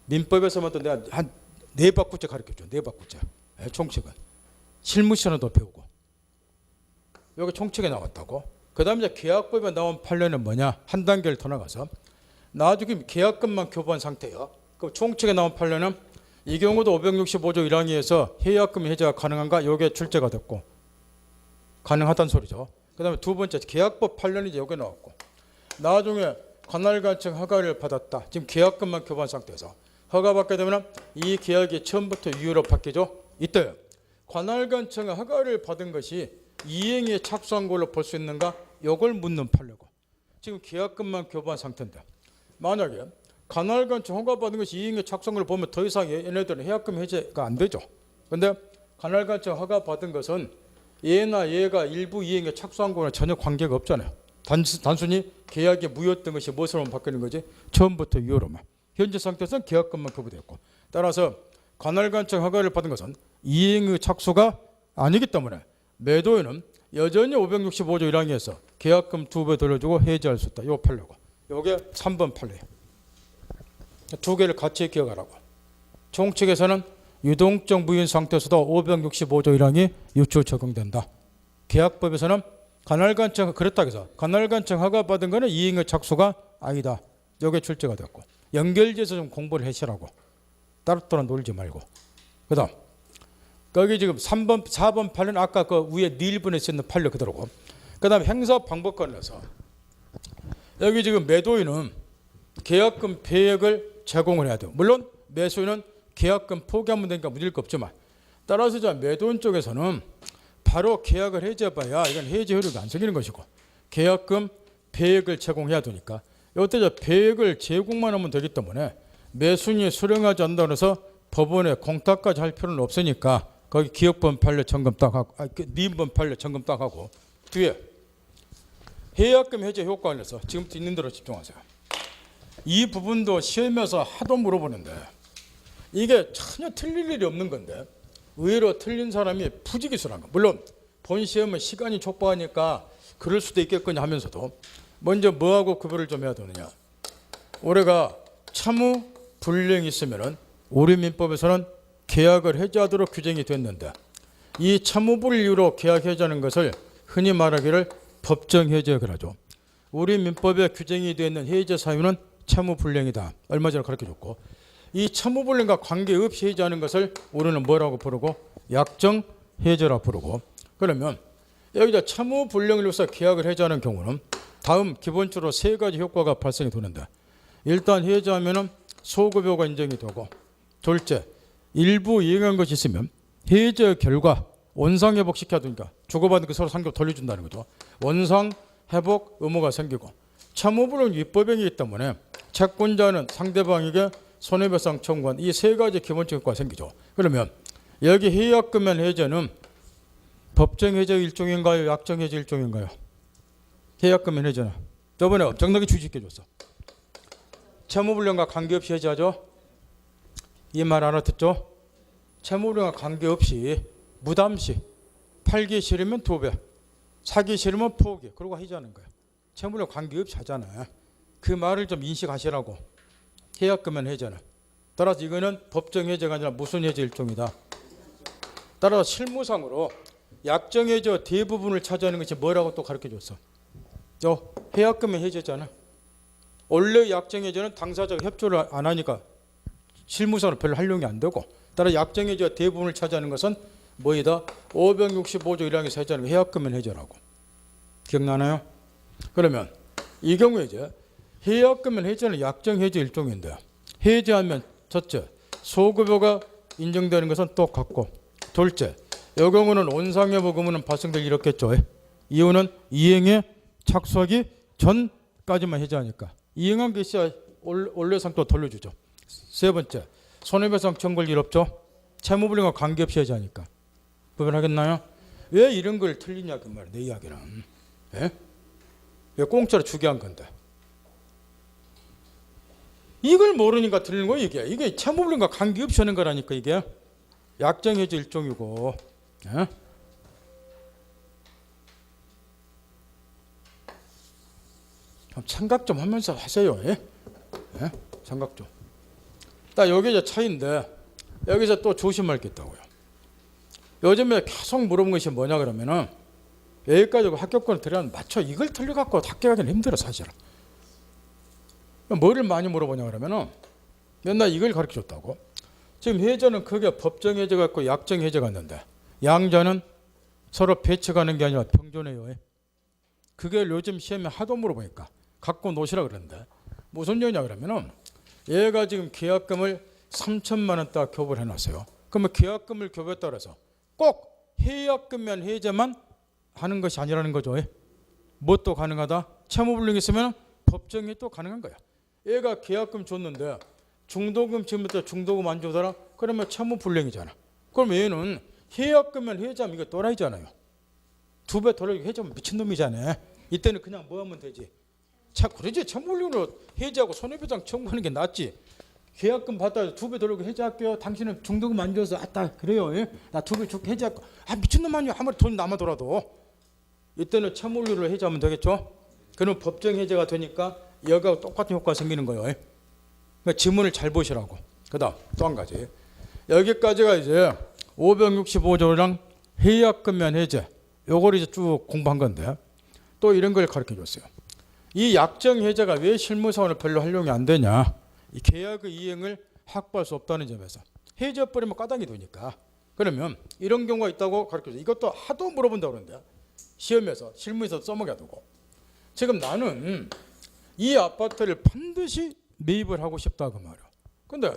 민법에서만 또 내가 한 4바퀴째 가르쳐줘. 4바퀴째. 총칙은. 실무시간도 배우고. 여기 총칙에 나왔다고. 그 다음에 이제 계약법에 나온 판례는 뭐냐. 한 단계를 더 나가서 나중에 계약금만 교부한 상태예요. 그럼 총칙에 나온 판례는 이 경우도 565조 1항에서 해약금 해제가 가능한가? 이게 출제가 됐고 가능하다는 소리죠. 그 다음에 두 번째 계약법 판례는 이제 여기 나왔고 나중에 관할관청 허가를 받았다. 지금 계약금만 교부한 상태에서 허가받게 되면 이 계약이 처음부터 유효로 바뀌죠. 이때 관할관청의 허가를 받은 것이 이행에 착수한 걸로 볼 수 있는가? 이걸 묻는 판례고 지금 계약금만 교부한 상태인데 만약에 관할관청 허가받은 것이 이행에 착수한 걸 보면 더 이상 얘네들은 해약금 해제가 안 되죠. 그런데 관할관청 허가받은 것은 얘나 얘가 일부 이행에 착수한 거는 전혀 관계가 없잖아요. 단순히 계약이 무효였던 것이 무엇으로 바뀌는 거지? 처음부터 유효로만. 현재 상태에서는 계약금만 교부되었고 따라서 관할관청 허가를 받은 것은 이행의 착수가 아니기 때문에 매도인은 여전히 565조 1항에서 계약금 2배 돌려주고 해지할 수 있다. 이 판례고 이게 3번 판례예요. 두 개를 같이 기억하라고. 총칙에서는 유동적 무효인 상태에서도 565조 1항이 유추 적용된다. 계약법에서는 관할관청 그렇다고 해서 관할관청 허가받은 거는 이행의 착수가 아니다. 이게 출제가 됐고 연결지어서 좀 공부를 하시라고. 따로따로 놀지 말고. 그 다음 거기 지금 3번 4번 판례는 아까 그 위에 네 1번에 쓰는 판례 그대로고 그 다음에 행사 방법관에서 여기 지금 매도인은 계약금 배액을 제공을 해야 돼요. 물론 매수인은 계약금 포기하면 되니까 문제일 거 없지만 따라서 저 매도인 쪽에서는 바로 계약을 해제해봐야 이건 해제 효력이 안 생기는 것이고 계약금 배액을 제공해야 되니까 이때 저 배액을 제공만 하면 되기 때문에 매수인이 수령하지 않는다고 해서 법원에 공탁까지 할 필요는 없으니까 거기 기업번 판례 점검 딱 하고 미인번 판례 점검 딱 하고 뒤에 해약금 해제 효과 관련해서 지금부터 있는 대로 집중하세요. 이 부분도 시험에서 하도 물어보는데 이게 전혀 틀릴 일이 없는 건데 의외로 틀린 사람이 부지기수란 거. 물론 본 시험은 시간이 촉박하니까 그럴 수도 있겠거니 하면서도 먼저 뭐하고 구별을 좀 해야 되느냐. 올해가 차무 불량이 있으면은 우리 민법에서는 계약을 해지하도록 규정이 됐는데 이 차무불 이유로 계약 해지하는 것을 흔히 말하기를 법정 해지라고 하죠. 우리 민법에 규정이 되어 있는 해지 사유는 차무불량이다. 얼마 전에 그렇게 줬고 이 차무불량과 관계없이 해지하는 것을 우리는 뭐라고 부르고 약정 해지라고 부르고 그러면 여기서 차무불량으로서 계약을 해지하는 경우는 다음 기본적으로 세 가지 효과가 발생이 되는데 일단 해지하면은 소급료가 인정이 되고 둘째 일부 이행한 것이 있으면 해지 결과 원상 회복시켜야 되니까 주고받은 그 서로 상교 돌려준다는 거죠. 원상 회복 의무가 생기고 차무불량 위법행위이기 때문에 채권자는 상대방에게 손해배상 청구한 이 세 가지 기본적 효과가 생기죠. 그러면 여기 해약금면 해제는 법정 해제 일종인가요? 약정 해제 일종인가요? 해약금면 해제는 저번에 엄청나게 주식해 줬어. 채무불량과 관계없이 해제하죠. 이 말 알아듣죠? 채무불량과 관계없이 무담시 팔기 싫으면 2배, 사기 싫으면 포기, 그러고 해제하는 거예요. 채무불량 관계없이 하잖아요. 그 말을 좀 인식하시라고. 해약금면 해제는. 따라서 이거는 법정 해제가 아니라 무슨 해제 일종이다. 따라서 실무상으로 약정 해제 대부분을 차지하는 것이 뭐라고 또 가르쳐 줬어. 해약금면 해제잖아. 원래 약정 해제는 당사자가 협조를 안 하니까 실무상으로 별로 활용이 안 되고 따라 약정 해제 대부분을 차지하는 것은 뭐이다? 565조 1항에서 해제하는 게 해약금면 해제라고. 기억나나요? 그러면 이 경우에 이제 해약금면 해제는 약정 해제 일종인데 해제하면 첫째 소급료가 인정되는 것은 똑같고 둘째 이 경우는 원상회복 의무는 발생될 일 없겠죠. 이유는 이행에 착수하기 전까지만 해제하니까 이행한 게 있어야 원래상 또 돌려주죠. 세 번째 손해배상 청구할 일 없죠. 채무불량과 관계없이 해제하니까. 구별하겠나요? 왜 이런 걸 틀리냐 그 말이야. 내 이야기는. 왜 공짜로 주게 한 건데. 이걸 모르니까 틀린 거예요. 이게 채무불량과 관계없이 하는 거라니까. 이게 약정해제 일종이고. 생각 좀 하면서 하세요. 생각 좀. 딱 여기 이제 차이인데 여기서 또 조심할 게 있다고요. 요즘에 계속 물어본 것이 뭐냐 그러면은 여기까지 합격권을 드리면 맞춰 이걸 틀려갖고 합격하기는 힘들어 사실은. 뭐를 많이 물어보냐 그러면은 맨날 이걸 가르쳐 줬다고. 지금 해제는 크게 법정 해제가 있고 약정 해제가 있는데 양자는 서로 배치가는 게 아니라 평존해요. 그게 요즘 시험에 하도 물어보니까 갖고 놓으시라 그러는데 무슨 얘기냐 그러면은 얘가 지금 계약금을 3천만 원 딱 교부를 해놨어요. 그러면 계약금을 교부했다 그래서 꼭 해약금면 해제만 하는 것이 아니라는 거죠. 뭐 또 가능하다? 채무불량이 있으면 법정이 또 가능한 거야. 얘가 계약금 줬는데 중도금 지금부터 중도금 안 주더라? 그러면 채무불량이잖아. 그럼 얘는 해약금면 해제하면 이거 또라이잖아요. 2배 돌려주고 해제하면 미친놈이잖아. 이때는 그냥 뭐 하면 되지? 그러지. 채무불량으로 해제하고 손해배상 청구하는 게 낫지. 계약금 받다 2배 돌려주고 해제할게요. 당신은 중도금 안 줘서 아따 그래요. 나 2배 주고 해제할거. 미친놈 아니야. 아무리 돈 남아더라도. 이때는 채무불량으로 해제하면 되겠죠. 그럼 법정 해제가 되니까 여기하고 똑같은 효과가 생기는 거예요. 그러니까 지문을 잘 보시라고. 그 다음 또 한 가지. 여기까지가 이제 565조랑 해약금면 해제. 요걸 이제 쭉 공부한 건데 또 이런 걸 가르쳐 줬어요. 이 약정 해제가 왜 실무상으로 별로 활용이 안 되냐. 이 계약의 이행을 확보할 수 없다는 점에서 해제해버리면 까당이 되니까. 그러면 이런 경우가 있다고 가르쳐 줘요. 이것도 하도 물어본다고 그러는데 시험에서 실무에서 써먹게 두고 지금 나는 이 아파트를 반드시 매입을 하고 싶다 그 말이야. 근데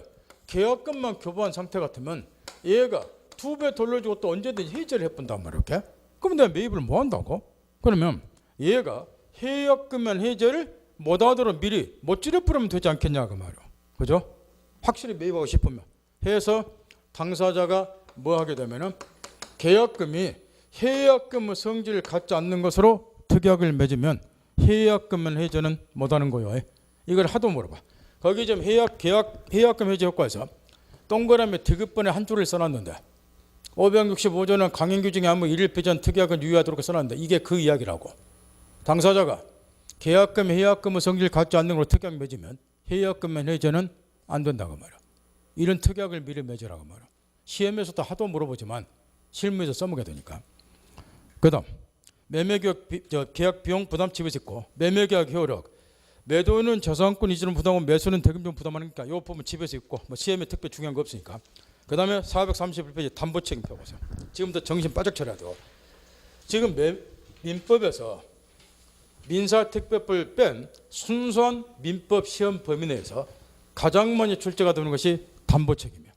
계약금만 교부한 상태 같으면 얘가 2배 돌려주고 또 언제든지 해제를 해본단 말이야. 이렇게. 그럼 내가 매입을 뭐 한다고? 그러면 얘가 해약금면 해제를 못하도록 미리 못 줄여버리면 되지 않겠냐 그 말이야. 그죠? 확실히 매입하고 싶으면 해서 당사자가 뭐 하게 되면은 계약금이 해약금의 성질을 갖지 않는 것으로 특약을 맺으면 해약금면 해제는 못하는 거예요. 이걸 하도 물어봐. 거기 좀 해약금 해제 효과에서 동그라미 디귿번에 한 줄을 써놨는데 565조는 강행규정에 아무 일일비전 특약은 유의하도록 써놨는데 이게 그 이야기라고. 당사자가 계약금, 해약금의 성질을 갖지 않는 걸로 특약 맺으면 해약금의 해제는 안 된다고 말이야. 이런 특약을 미리 맺으라고 말이야. 시험에서도 하도 물어보지만 실무에서 써먹게 되니까. 그 다음 계약 비용 부담 집에서 있고 매매계약 효력. 매도는 저상권 이주는 부담하고 매수는 대금좀 부담하니까 이 부분 집에서 있고 뭐 시험에 특별히 중요한 거 없으니까. 그 다음에 431페이지 담보책임 펴보세요. 지금부터 정신 바짝 차려야 돼요. 지금 민법에서 민사특별법을 뺀 순수한 민법 시험 범위 내에서 가장 많이 출제가 되는 것이 담보책임이에요.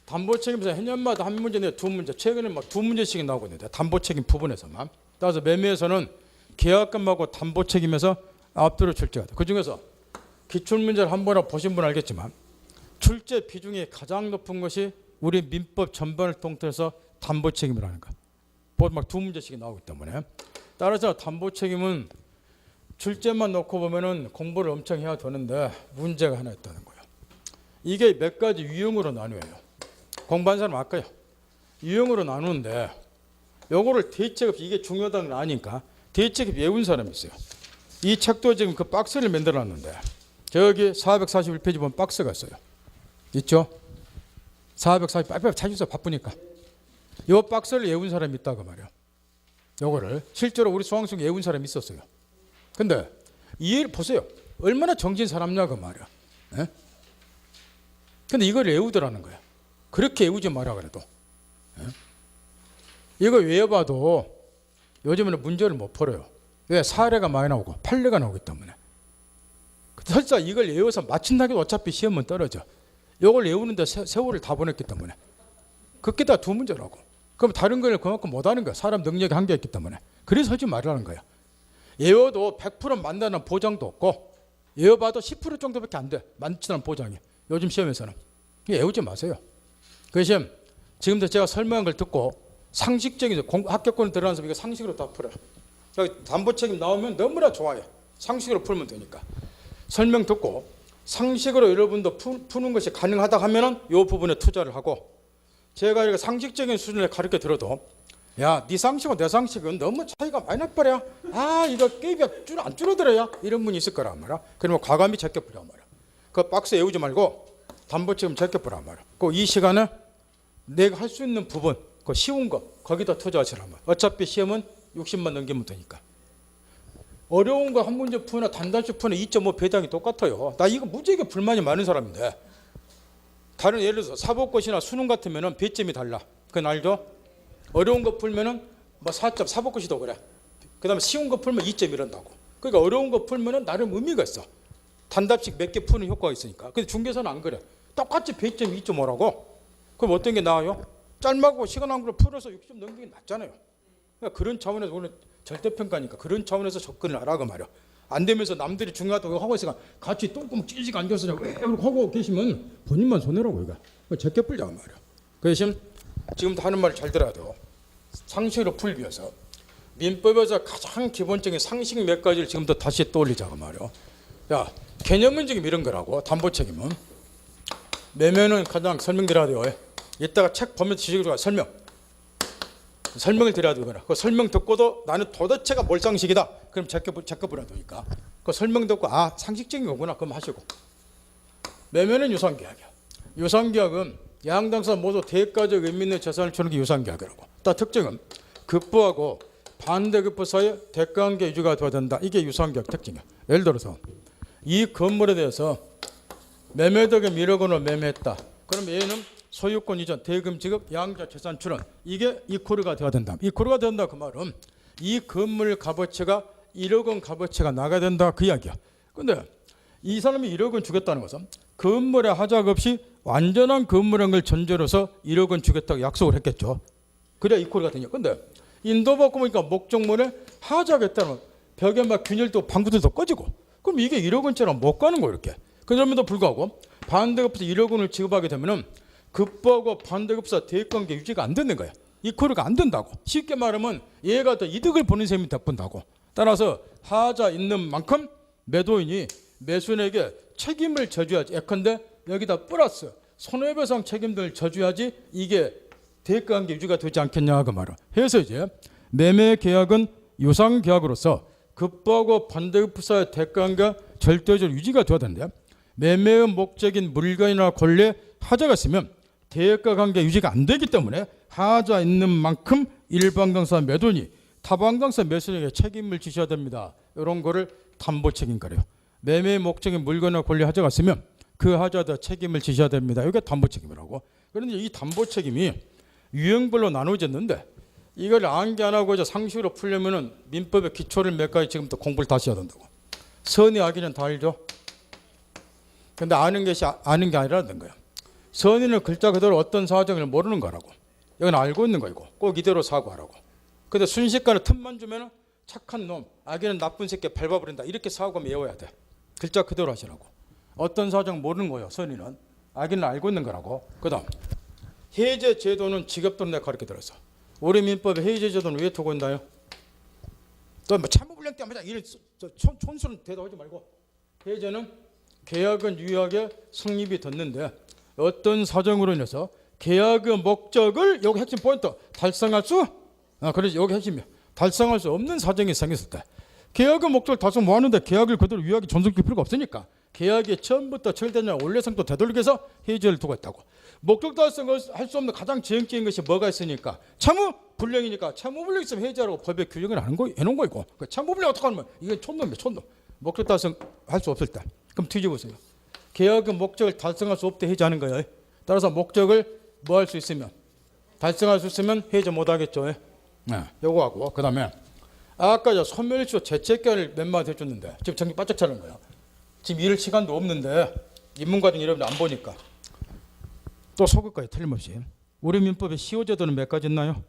담보책임에서 해년마다 한 문제 내에 두 문제, 최근에 막 두 문제씩 나오고 있는데 담보책임 부분에서만. 따라서 매매에서는 계약금하고 담보책임에서 압도로 출제가 돼. 그 중에서 기출문제를 한 번에 보신 분 알겠지만 출제 비중이 가장 높은 것이 우리 민법 전반을 통틀어서 담보책임이라는 거. 막 두 문제씩 나오기 때문에. 따라서 담보책임은 출제만 놓고 보면은 공부를 엄청 해야 되는데 문제가 하나 있다는 거예요. 이게 몇 가지 유형으로 나뉘어요. 공부한 사람 아까요. 유형으로 나누는데 요거를 대책 없이 이게 중요하다는 걸 아니까 대책 없이 외운 사람이 있어요. 이 책도 지금 그 박스를 만들어 놨는데 저기 441페이지 보면 박스가 있어요. 있죠? 440 빨리빨리 찾으세요. 바쁘니까. 이 박스를 외운 사람이 있다고 말이야. 요거를 실제로 우리 수강생 외운 사람이 있었어요. 근데 이해를 보세요. 얼마나 정신 사납냐고 말이야. 예? 근데 이걸 외우더라는 거야. 그렇게 외우지 마라 그래도. 예? 이거 외워봐도 요즘에는 문제를 못 풀어요. 왜? 사례가 많이 나오고 판례가 나오기 때문에. 설사 이걸 외워서 맞춘다고 어차피 시험은 떨어져. 이걸 외우는데 세월을 다 보냈기 때문에. 그게 다 두 문제라고. 그럼 다른 걸 그만큼 못하는 거야. 사람 능력이 한계가 있기 때문에. 그래서 하지 말라는 거야. 외워도 100% 만나는 보장도 없고 외워봐도 10% 정도밖에 안 돼. 많지는 보장이. 요즘 시험에서는. 외우지 마세요. 그 시험 지금도 제가 설명한 걸 듣고 상식적인 합격권을 들어가서 이거 상식으로 다 풀어요. 담보책임 나오면 너무나 좋아요. 상식으로 풀면 되니까. 설명 듣고 상식으로 여러분도 푸는 것이 가능하다 하면은 이 부분에 투자를 하고 제가 이렇게 상식적인 수준을 가르쳐 들어도 야, 네 상식과 내 상식은 너무 차이가 많이 나버려. 아, 이거 게임이 안 줄어들어야 이런 분이 있을 거란 말이야. 그러면 과감히 제껴버려 말이야. 그 박스 외우지 말고 담보책임 제껴버려 말이야. 이 시간에 내가 할 수 있는 부분, 그 쉬운 거 거기다 투자하시란 말이야. 어차피 시험은 60만 넘기면 되니까. 어려운 거 한 문제 푸나 단단씩 푸는 2.5 배당이 똑같아요. 나 이거 무지하게 불만이 많은 사람인데 다른 예를 들어서 사법고시나 수능 같으면은 배점이 달라. 그건 알죠? 어려운 거 풀면은 뭐 4점, 사법고시도 그래. 그 다음에 쉬운 거 풀면 2점 이런다고. 그러니까 어려운 거 풀면은 나름 의미가 있어. 단답식 몇 개 푸는 효과가 있으니까. 근데 중개사는 안 그래. 똑같이 배점 2.5라고. 그럼 어떤 게 나아요? 짤막하고 시간 한 걸로 풀어서 60 넘기는 낫잖아요. 그러니까 그런 차원에서 오늘 절대평가니까 그런 차원에서 접근을 하라고 말이야. 안 되면서 남들이 중요하다고 하고 있으니까 같이 똥구멍 찌직 앉아서 왜 하고 계시면 본인만 손해라고 이거. 제껴불자고 말이야. 그 대신 지금도 하는 말 잘 들어야 돼요. 상식으로 풀기 위해서 민법에서 가장 기본적인 상식 몇 가지를 지금부터 다시 떠올리자고 말이야. 야, 개념은 지금 이런 거라고. 담보책임은 매매는 가장 설명드려야 돼요. 이따가 책 보면 지식으로 설명을 드려야 되거나 그 설명 듣고도 나는 도대체가 몰상식이다. 그럼 제껴버려야 되니까 그 설명 듣고 아 상식적인 거구나 그럼 하시고. 매매는 유상계약이야. 유상계약은 양당사 모두 대가적 의미 있는 재산을 주는 게 유상계약이라고. 또 특징은 급부하고 반대급부 사이에 대가관계 유지가 돼야 된다. 이게 유상계약 특징이야. 예를 들어서 이 건물에 대해서 매매덕에 1억 원을 매매했다. 그럼 얘는 소유권 이전, 대금 지급, 양자 재산 출원 이게 이코르가 되어야 된다. 이코르가 된다 그 말은 이 건물 값어치가 1억 원 값어치가 나가야 된다 그 이야기야. 근데 이 사람이 1억 원 주겠다는 것은 건물에 하자가 없이 완전한 건물한 걸 전제로서 1억 원 주겠다고 약속을 했겠죠. 그래야 이코르가 되냐. 근데 인도받고 보니까 목적물에 하자가 있다면 벽에 막 균열도 방구들도 꺼지고 그럼 이게 1억 원짜리 못 가는 거예요 이렇게. 그럼에도 불구하고 반대급부에서 1억 원을 지급하게 되면은 급부하고 반대급사 대가관계 유지가 안 되는 거야. 이코르가 안 된다고. 쉽게 말하면 얘가 더 이득을 보는 셈이 돼본다고. 따라서 하자 있는 만큼 매도인이 매수인에게 책임을 져줘야지. 예컨대 여기다 플러스 손해배상 책임들을 져줘야지 이게 대가관계 유지가 되지 않겠냐 그 말은. 해서 이제 매매 계약은 유상 계약으로서 급부하고 반대급부사의 대가관계가 절대적으로 유지가 되어야 되는데 매매의 목적인 물건이나 권리에 하자가 있으면 대가관계 유지가 안 되기 때문에 하자 있는 만큼 일반 강사 매도인이 타반 강사 매수인에게 책임을 지셔야 됩니다. 이런 거를 담보 책임가래요. 매매 목적인 물건이나 권리 하자가 있으면 그 하자다 책임을 지셔야 됩니다. 이게 담보 책임이라고. 그런데 이 담보 책임이 유형별로 나누어졌는데 이걸 암기 안 하고 이제 상식으로 풀려면은 민법의 기초를 몇 가지 지금부터 공부를 다시 해야 된다고. 선의 악의는 다 알죠. 근데 아는 게 아니라는 거예요. 선의는 글자 그대로 어떤 사정을 모르는 거라고. 이건 알고 있는 거이고 꼭 이대로 사고하라고. 근데 순식간에 틈만 주면은 착한 놈, 악의는 나쁜 새끼 밟아버린다. 이렇게 사고하면 외워야 돼. 글자 그대로 하시라고. 어떤 사정 모르는 거예요. 선의는. 악의는 알고 있는 거라고. 그 다음 해제 제도는 직업도로 내가 가르쳐 들었어. 우리 민법에 해제 제도는 왜 두고 있나요? 또 뭐 채무불량 때문에 이런 촌수는 대답하지 말고 해제는 계약은 유효하게 성립이 됐는데 어떤 사정으로 인해서 계약의 목적을 여기 핵심 포인트 달성할 수 그래서 여기 핵심이야. 달성할 수 없는 사정이 생겼을 때 계약의 목적을 달성 뭐 하는데 계약을 그대로 유효하게 존속할 필요가 없으니까 계약이 처음부터 철대냐 원래성도 되돌리기 위해서 해제를 두고 있다고. 목적 달성을 할 수 없는 가장 지형적인 것이 뭐가 있으니까 채무 불량이니까 채무 불량 있으면 해제하라고 법에 규정을 해놓은 거이고 채무 불량 어떻게 하면 이건 촌놈이야 촌놈. 목적 달성 할 수 없을 때 그럼 뒤집으세요. 계약의 목적을 달성할 수 없대 해제하는 거예요. 따라서 목적을 뭐 할 수 있으면 달성할 수 있으면 해제 못 하겠죠. 네, 요거 하고 그다음에 아까 저 소멸시효 재책기한을 몇 마디 해줬는데 지금 정신 바짝 차는 거예요. 지금 이럴 시간도 없는데 인문과정 여러분들 안 보니까 또 속을 거예요. 틀림없이. 우리 민법에 시효제도는 몇 가지 있나요?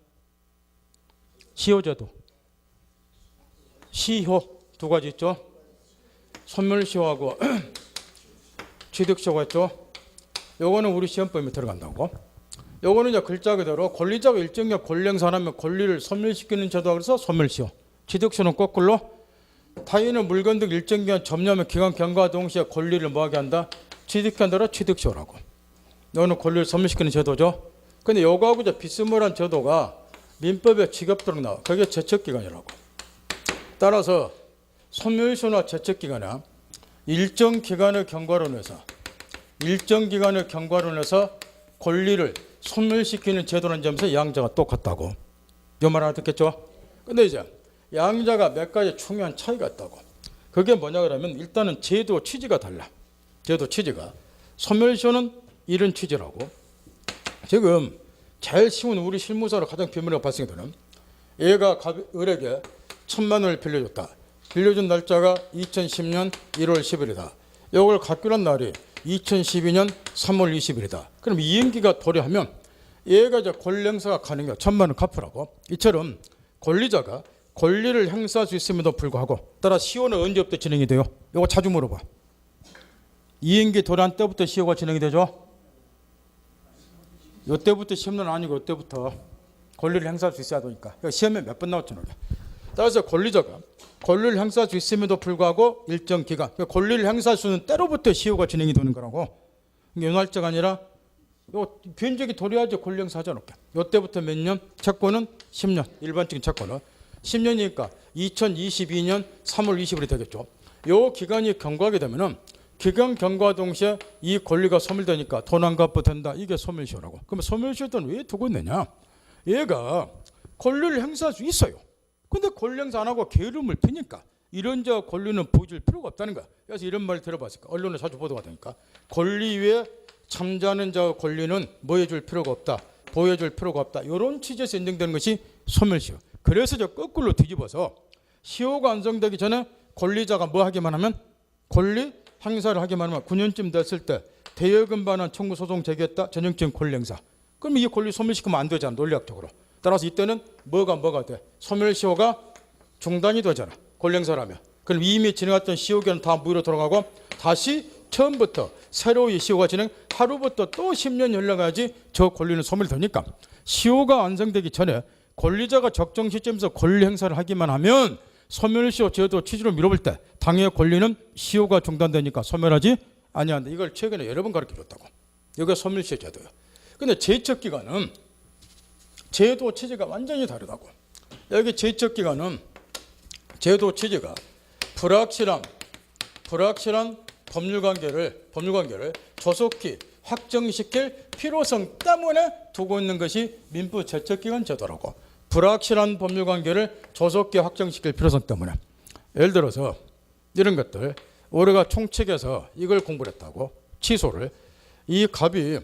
시효제도 시효 두 가지 있죠. 소멸시효하고 취득시효가 있죠. 요거는 우리 시험법에 들어간다고. 요거는 이제 글자 그대로 권리자가 일정량 권리행사하면 권리를 소멸시키는 제도가 그래서 소멸시효. 취득시효는 거꾸로 타인의 물건 등 일정 기간 점유하면 기간 경과 동시에 권리를 뭐하게 한다? 취득한다라 취득시효라고. 이거는 권리를 소멸시키는 제도죠. 근데 요거하고 이제 비스무리한 제도가 민법에 직업도록 나와. 그게 제척기간이라고. 따라서 소멸시효나 제척기간에 일정 기간의 경과로 인해서 권리를 소멸시키는 제도라는 점에서 양자가 똑같다고. 이 말 알아듣겠죠? 근데 이제 양자가 몇 가지 중요한 차이가 있다고. 그게 뭐냐 그러면 일단은 제도 취지가 달라. 제도 취지가. 소멸시효는 이런 취지라고. 지금 제일 쉬운 우리 실무사로 가장 비밀하고 발생되는 얘가 을에게 1,000만 원을 빌려줬다. 빌려준 날짜가 2010년 1월 10일이다. 이걸 갚기로 한 날이 2012년 3월 20일이다. 그럼 이행기가 도래하면 얘가 이제 권리 행사가 가능해요. 1,000만 원 갚으라고. 이처럼 권리자가 권리를 행사할 수 있음에도 불구하고 따라 시효는 언제부터 진행이 돼요? 이거 자주 물어봐. 이행기 도래한 때부터 시효가 진행이 되죠? 이때부터 시험은 아니고 이때부터 권리를 행사할 수 있어야 되니까. 시험에 몇 번 나왔잖아요. 따라서 권리자가 권리를 행사할 수 있음에도 불구하고 일정 기간 권리를 행사할 수 있는 때로부터 시효가 진행이 되는 거라고. 이게 연할자가 아니라 요 변적이 도래하죠. 권리 행사하지 않을게. 이때부터 몇 년? 채권은 10년. 일반적인 채권은 10년이니까 2022년 3월 20일이 되겠죠. 요 기간이 경과하게 되면은 기간 경과 동시에 이 권리가 소멸되니까 돈 안 갚아도 된다. 이게 소멸시효라고. 그러면 소멸시효는 왜 두고 있느냐? 얘가 권리를 행사할 수 있어요. 근데 권리 행사 안 하고 게으름을 피니까 이런 저 권리는 보여줄 필요가 없다는 거야. 그래서 이런 말 들어봤을까? 언론에 자주 보도가 되니까 권리 위에 참자는 저 권리는 뭐 해줄 필요가 없다. 보여줄 필요가 없다. 이런 취지에서 인정되는 것이 소멸시효. 그래서 저 거꾸로 뒤집어서 시효가 완성되기 전에 권리자가 뭐 하기만 하면 권리 행사를 하기만 하면 9년쯤 됐을 때 대여금 반환 청구 소송 제기했다. 전형적인 권리 행사. 그럼 이 권리 소멸시키면 안 되잖아. 논리학적으로. 따라서 이때는 뭐가 돼? 소멸시효가 중단이 되잖아. 권리 행사를 하면. 그럼 이미 진행했던 시효기는 다 무효로 돌아가고 다시 처음부터 새로운 시효가 진행 하루부터 또 10년 연락해야지 저 권리는 소멸되니까 시효가 완성되기 전에 권리자가 적정 시점에서 권리 행사를 하기만 하면 소멸시효 제도 취지로 밀어볼 때 당의 권리는 시효가 중단되니까 소멸하지 아니한다. 이걸 최근에 여러 번 가르쳐 줬다고. 이게 소멸시효 제도예요. 근데 제척기간은 제도 취지가 완전히 다르다고. 여기 제척기간은 제도 취지가 불확실한 법률관계를 조속히 확정시킬 필요성 때문에 두고 있는 것이 민법 제척기간 제도라고. 불확실한 법률관계를 조속히 확정시킬 필요성 때문에. 예를 들어서 이런 것들, 우리가 총칙에서 이걸 공부를 했다고. 취소를. 이 갑이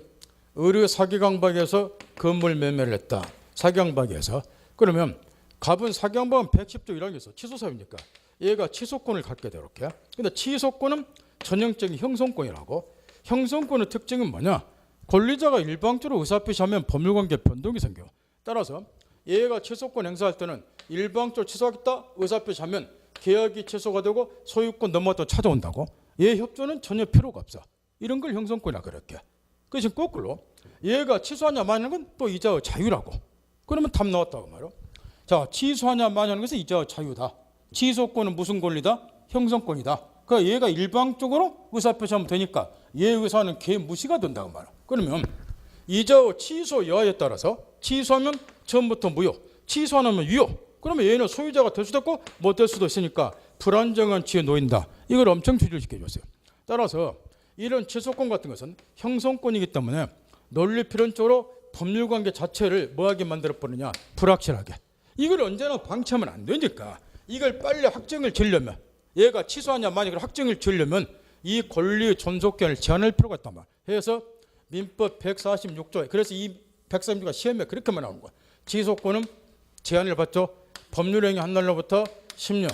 의류 사기강박에서 건물 매매를 했다. 사기강박에서. 그러면 갑은 사기강박은 110조 1항에서 취소사유니까 얘가 취소권을 갖게 되어 이렇게. 근데 취소권은 전형적인 형성권이라고. 형성권의 특징은 뭐냐? 권리자가 일방적으로 의사표시하면 법률관계 변동이 생겨. 따라서 얘가 취소권 행사할 때는 일방적으로 취소하겠다 의사표시하면 계약이 취소가 되고 소유권 넘어갔다 찾아온다고. 얘 협조는 전혀 필요가 없어. 이런 걸 형성권이라 그랬게. 그 지금 거꾸로 얘가 취소하냐 마냐는 건 또 이자의 자유라고. 그러면 답 나왔다고 말이야. 자, 취소하냐 마냐는 것은 이자의 자유다. 취소권은 무슨 권리다? 형성권이다. 그러니까 얘가 일방적으로 의사표시하면 되니까 얘 의사는 개 무시가 된다고 말이야. 그러면 이자의 취소 여하에 따라서 취소하면 처음부터 무효, 취소 안 하면 유효. 그러면 얘는 소유자가 될 수도 있고 못 될 수도 있으니까 불안정한 취에 놓인다. 이걸 엄청 주의시켜줬어요. 따라서 이런 취소권 같은 것은 형성권이기 때문에 논리 필연적으로 법률관계 자체를 뭐하게 만들어버리냐? 불확실하게. 이걸 언제나 방치하면 안 되니까 이걸 빨리 확정을 지으려면 얘가 취소하냐 만약에 확정을 지으려면 이 권리 존속권을 제한할 필요가 있단 말이야. 그래서 민법 146조에 그래서 이 146조가 시험에 그렇게만 나오는 거야. 취소권은 제한을 받죠. 법률행위 한 날로부터 10년,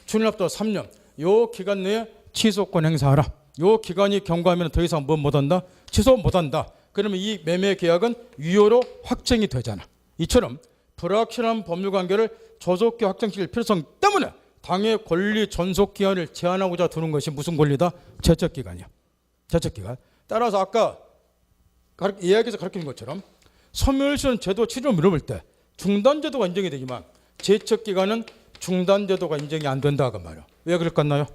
추진합도 3년. 요 기간 내에 취소권 행사하라. 요 기간이 경과하면 더 이상 뭐 못한다? 취소 못한다. 그러면 이 매매 계약은 유효로 확정이 되잖아. 이처럼 불확실한 법률관계를 조속히 확정시킬 필요성 때문에 당의 권리 존속기한을 제한하고자 두는 것이 무슨 권리다? 제척기간이야. 제척기간. 따라서 아까 이야기에서 가르치는 것처럼 소멸시효는 제도 취지를 물어볼 때 중단제도가 인정이 되지만 제척기간은 중단제도가 인정이 안 된다 그 말이야. 왜 그럴 것 같나요?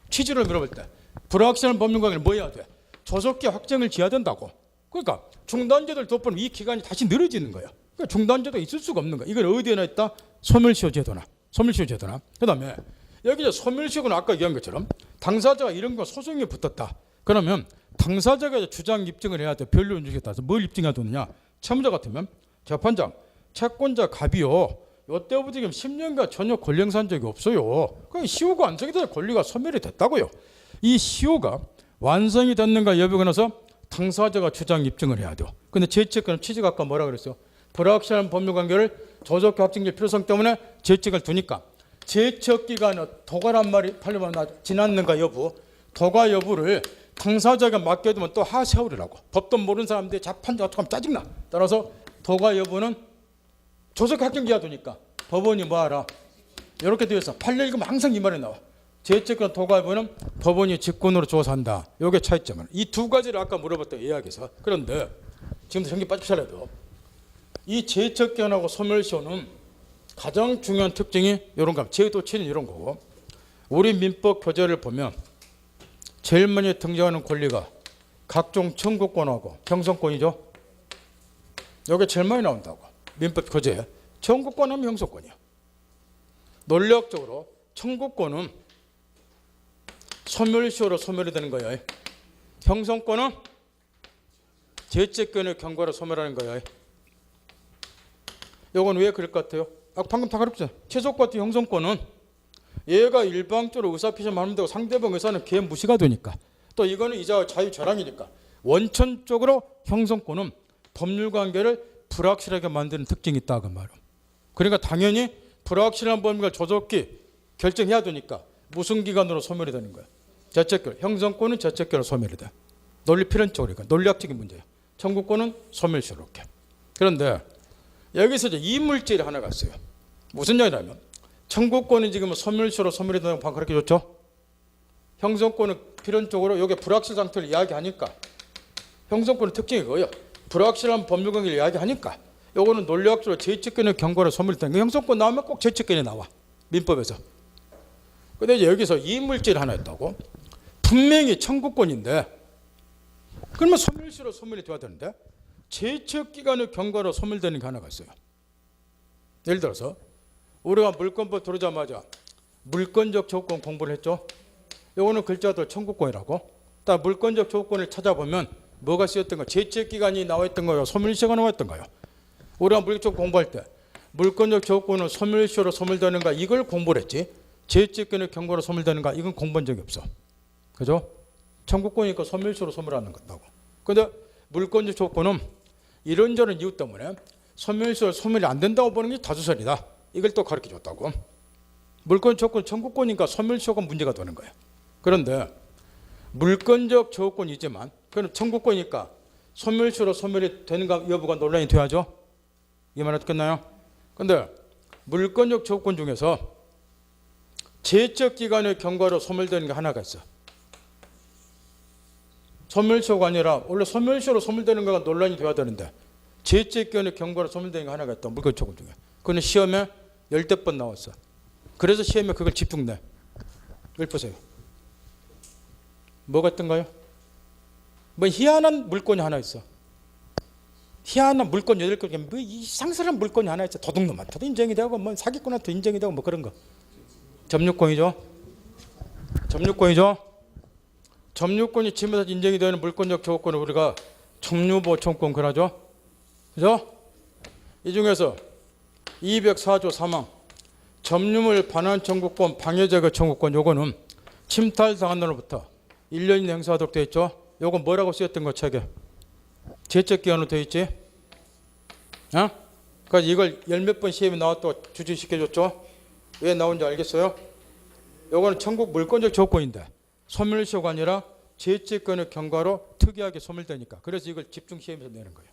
취지를 물어볼 때 불확실한 법률관계를 뭐 해야 돼? 조속히 확정을 지어야 된다고. 그러니까 중단제도를 덮으면 이 기간이 다시 늘어지는 거야. 그러니까 중단제도가 있을 수가 없는 거야. 이걸 어디에나 있다? 소멸시효 제도나. 그 다음에 여기 이제 소멸시효는 아까 얘기한 것처럼 당사자가 이런 거 소송이 붙었다. 그러면 당사자가 주장 입증을 해야 돼. 변론 인정에 따라서 뭘 입증해야 되느냐? 채무자 같으면 재판장, 채권자 갑이요. 이때부터 지금 10년간 전혀 권리 행사한 적이 없어요. 그러니까 시효가 완성이 돼서 권리가 소멸이 됐다고요. 이 시효가 완성이 됐는가 여부에 나서 당사자가 주장 입증을 해야 돼요. 근데 제척권은 취지가 아까 뭐라 그랬어요? 불확실한 법률관계를 조속히 확정될 필요성 때문에 제척을 두니까 제척기간은 도가란 말이 팔려면 지났는가 여부, 도가 여부를 당사자가 맡겨두면 또 하세월이라고. 법도 모르는 사람들이 재판장 어떻게 하면 짜증나. 따라서 도가 여부는 조속히 확정돼야 되니까 법원이 뭐하라. 이렇게 되어 있어. 판례 읽으면 항상 이 말이 나와. 제척권 도가 여부는 법원이 직권으로 조사한다. 이게 차이점은. 이 두 가지를 아까 물어봤던 이야기에서. 그런데 지금도 정신 빠지고 살아도 이 제척권하고 소멸시효는 가장 중요한 특징이 이런 거. 제도 취지는 이런 거고. 우리 민법 교재를 보면 제일 먼저 등장하는 권리가 각종 청구권하고 형성권이죠. 여기 제일 많이 나온다고. 민법 교재에. 청구권은 형성권이야. 논리학적으로 청구권은 소멸시효로 소멸이 되는 거야. 형성권은 제척권의 경과로 소멸하는 거야. 이건 왜 그럴 것 같아요? 방금 다 가르쳤잖아요. 취소권 형성권은 얘가 일방적으로 의사표시만 하면 되고 상대방 의사는 걔 무시가 되니까. 또 이거는 이자 자유저랑이니까. 원천적으로 형성권은 법률관계를 불확실하게 만드는 특징이 있다 그 말이에요. 그러니까 당연히 불확실한 법률을 조속히 결정해야 되니까 무슨 기간으로 소멸이 되는 거야? 제척권. 형성권은 제척권으로 소멸이 돼. 논리 필연적으로. 논리학적인 문제야. 청구권은 소멸시효 이렇게. 그런데 여기서 이제 이물질이 하나가 있어요. 무슨 얘기냐면 청구권이 지금 소멸시효로 소멸이 된다고 방금 가르쳐줬죠. 형성권은 필연적으로 이게 불확실 상태를 이야기하니까 형성권의 특징이 그거예요. 불확실한 법률관계를 이야기하니까 요거는 논리학적으로 제척권의 경과로 소멸이 되는 거예요. 형성권 나오면 꼭 제척권이 나와. 민법에서. 근데 여기서 이물질이 하나 있다고. 분명히 청구권인데 그러면 소멸시효로 소멸이 돼야 되는데 제척기간의 경과로 소멸되는 게 하나가 있어요. 예를 들어서 우리가 물권법 들어오자마자 물권적 조건 공부를 했죠. 요거는 글자도 청구권이라고. 딱 물권적 조건을 찾아보면 뭐가 쓰였던가? 제척기간이 나와 있던 거요, 소멸시효가 나와 있던 거요. 우리가 물권 공부할 때 물권적 조건은 소멸시효로 소멸되는가 이걸 공부를 했지. 제척기간의 경과로 소멸되는가 이건 공부한 적이 없어. 그죠? 청구권이니까 소멸시효로 소멸하는 거다고. 근데 물권적 조건은 이런저런 이유 때문에 소멸시효로 소멸이 안 된다고 보는 게 다수설이다. 이걸 또 가르쳐 줬다고. 물권 조건 청구권이니까 소멸시효가 문제가 되는 거예요. 그런데 물권적 조건이지만 그건 청구권이니까 소멸시효로 소멸이 되는가 여부가 논란이 돼야죠. 이 말 어떻겠나요? 근데 물권적 조건 중에서 제척기간의 경과로 소멸되는 게 하나가 있어. 소멸시효가 아니라 원래 소멸시효로 소멸되는 거가 논란이 돼야 되는데 제척기간의 경과로 소멸되는 게 하나가 있다. 물권 조건 중에. 그건 시험에 10대 번 나왔어. 그래서 시험에 그걸 집중내. 이걸 보세요. 뭐가 있던가요? 뭐 희한한 물건이 하나 있어. 희한한 물건 8개, 뭐 이상스러운 물건이 하나 있어. 도둑놈한테도 인정이 되고 뭐 사기꾼한테도 인정이 되고 뭐 그런 거. 점유권이죠. 점유권이죠. 점유권이 지면서 인정이 되는 물권적 조건을 우리가 점유보청권 그러죠. 그죠? 이 중에서 204조 3항 점유물 반환 청구권, 방해제거 청구권 요거는 침탈당한 날로부터 1년 이내 행사하도록 되어 있죠. 요거 뭐라고 쓰였던 거 책에? 제척기간으로 되어 있지. 어? 그러니까 이걸 열 몇 번 시험에 나왔다고 주지시켜줬죠. 왜 나온지 알겠어요? 요거는 청구 물권적 조건인데 소멸시효가 아니라 제척기간의 경과로 특이하게 소멸되니까. 그래서 이걸 집중 시험에서 내는 거예요.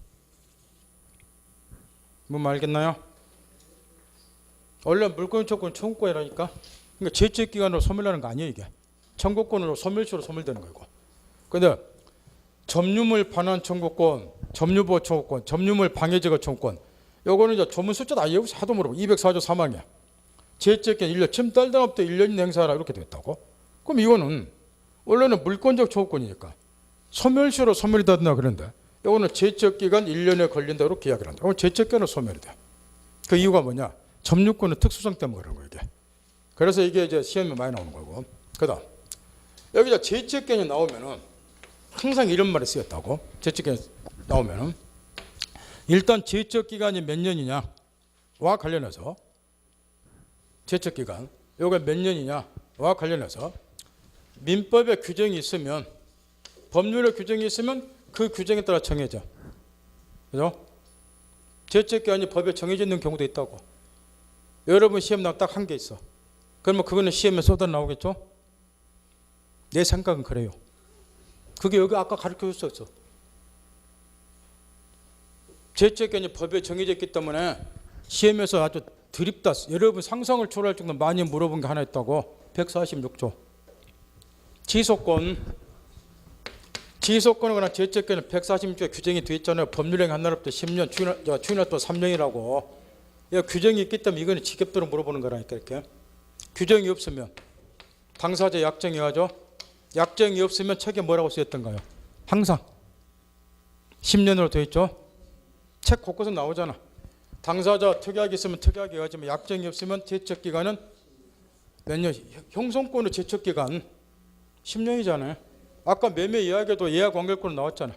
뭔 말 알겠나요? 원래 물권적 조건 청구권이라니까. 그러니까 제척기간으로 소멸하는 거 아니에요 이게. 청구권으로 소멸시효로 소멸되는 거고. 근데 점유물 반환 청구권, 점유보호 청구권, 점유물 방해제거 청구권 요거는 이제 조문 숫자도 아예 없이 하도 물어보고 204조 3항이야. 제척기간 1년, 침탈당업때 1년 이내 행사하라 이렇게 되었다고. 그럼 이거는 원래는 물권적 청구권이니까 소멸시효로 소멸이 된다 그런데 요거는 제척기간 1년에 걸린다 이렇게 이야기를 한다. 그럼 제척기간으로 소멸이 돼. 그 이유가 뭐냐? 점유권의 특수성 때문에 그런 거예요 이게. 그래서 이게 이제 시험에 많이 나오는 거고. 그다음 여기다 제척기간이 나오면은 항상 이런 말이 쓰였다고. 제척기간이 나오면은 일단 제척기간이 몇 년이냐와 관련해서 제척기간 요게 몇 년이냐와 관련해서 민법에 규정이 있으면 법률에 규정이 있으면 그 규정에 따라 정해져. 그죠? 제척기간이 법에 정해져 있는 경우도 있다고. 여러분 시험 나면 딱 한 개 있어. 그러면 그거는 시험에 쏟아 나오겠죠? 내 생각은 그래요. 그게 여기 아까 가르쳐 줬었어. 제척기간이 법에 정해져 있기 때문에 시험에서 아주 드립다. 여러분 상상을 초월할 정도로 많이 물어본 게 하나 있다고. 146조. 지속권에 관한 제척기간은 146조에 규정이 되어 있잖아요. 법률행 한 날부터 10년, 추인할 또 3년이라고. 규정이 있기 때문에 이거는 직업대로 물어보는 거라니까 이렇게. 규정이 없으면 당사자 약정이 하죠. 약정이 없으면 책에 뭐라고 쓰였던가요? 항상 10년으로 되어 있죠. 책 곳곳에 나오잖아. 당사자 특약이 있으면 특약이 하지만 약정이 없으면 제척기간은 몇 년? 형성권의 제척기간 10년이잖아요. 아까 매매 이야기도 예약 완결권 나왔잖아.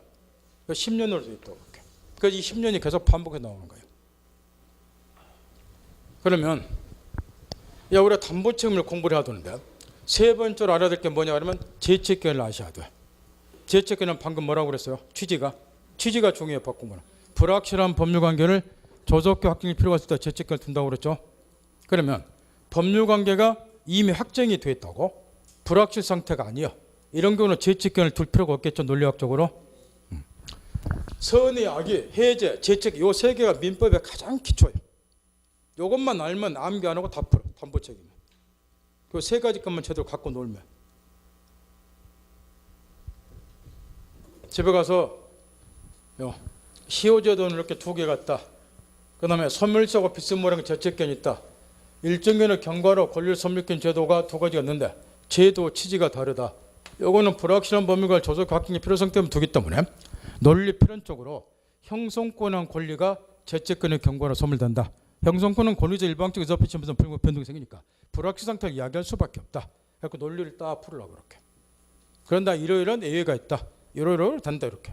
10년으로 되어 있다고. 그래서 이 10년이 계속 반복해 나오는 거예요. 그러면 우리가 담보책임을 공부를 해야 되는데 세 번째로 알아야 될 게 뭐냐 하면 제척기간을 아셔야 돼. 제척기간은 방금 뭐라고 그랬어요? 취지가 중요해요. 바꾸면 불확실한 법률관계를 조속히 확정이 필요가 있을 때 제척기간을 둔다고 그랬죠. 그러면 법률관계가 이미 확정이 돼 있다고 불확실 상태가 아니야. 이런 경우는 제척기간을 둘 필요가 없겠죠. 논리학적으로. 선의, 악의, 해제, 제척 요 세 개가 민법의 가장 기초예요. 요것만 알면 암기 안 하고 다 풀어. 담보책임. 그 세 가지 것만 제대로 갖고 놀면. 집에 가서 시효제도는 이렇게 두 개가 있다. 그 다음에 소멸시효하고 비스무리한 제척기간이 있다. 일정견의 경과로 권리소멸권 제도가 두 가지가 있는데 제도 취지가 다르다. 요거는 불확실한 범위가 조속 확정의 필요성 때문에 두기 때문에 논리 필연적으로 형성권한 권리가 죄책권의 경고로 소멸된다. 형성권은 권리자 일방적 의사표시면서 변동이 생기니까 불확실 상태를 이야기할 수밖에 없다. 그래서 논리를 딱 풀으려고 그렇게. 그런다 이러이러한 예외가 있다. 이러이러 된다 이렇게.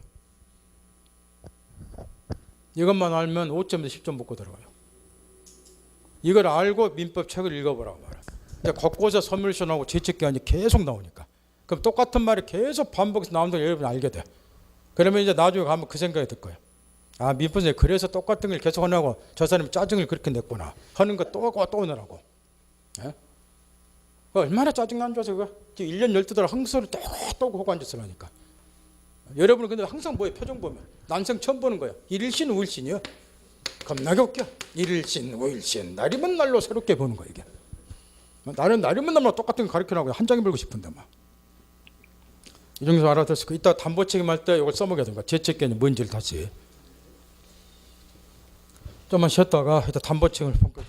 이것만 알면 5점에서 10점 붙고 들어가요. 이걸 알고 민법 책을 읽어보라고 말해요. 이제 곳곳에 소멸시하고 죄책기한이 계속 나오니까. 그럼 똑같은 말이 계속 반복해서 나온다고 여러분이 알게 돼. 그러면 이제 나중에 가면 그 생각이 들 거예요. 아, 민법에 그래서 똑같은 걸 계속 하냐고 저 사람이 짜증을 그렇게 냈구나. 하는 거 또 내라고. 예? 얼마나 짜증 안 줘서 그거. 1년 12달 항소를 또 하고 앉아서 하니까. 여러분은 근데 항상 뭐예요? 표정 보면. 난생 처음 보는 거예요. 일일신, 우일신이요. 겁나게 웃겨. 일일신, 우일신. 날이면 날로 새롭게 보는 거예요, 이게. 나는 날이면 날로 똑같은 거 가르쳐라고 한 장이 벌고 싶은데 막. 이 정도 알아들었을 거. 이따 담보 책임할 때 이걸 써먹여야 되는 거야. 죄책견이 뭔지를 다시. 좀만 쉬었다가 이따 담보 책임을 본격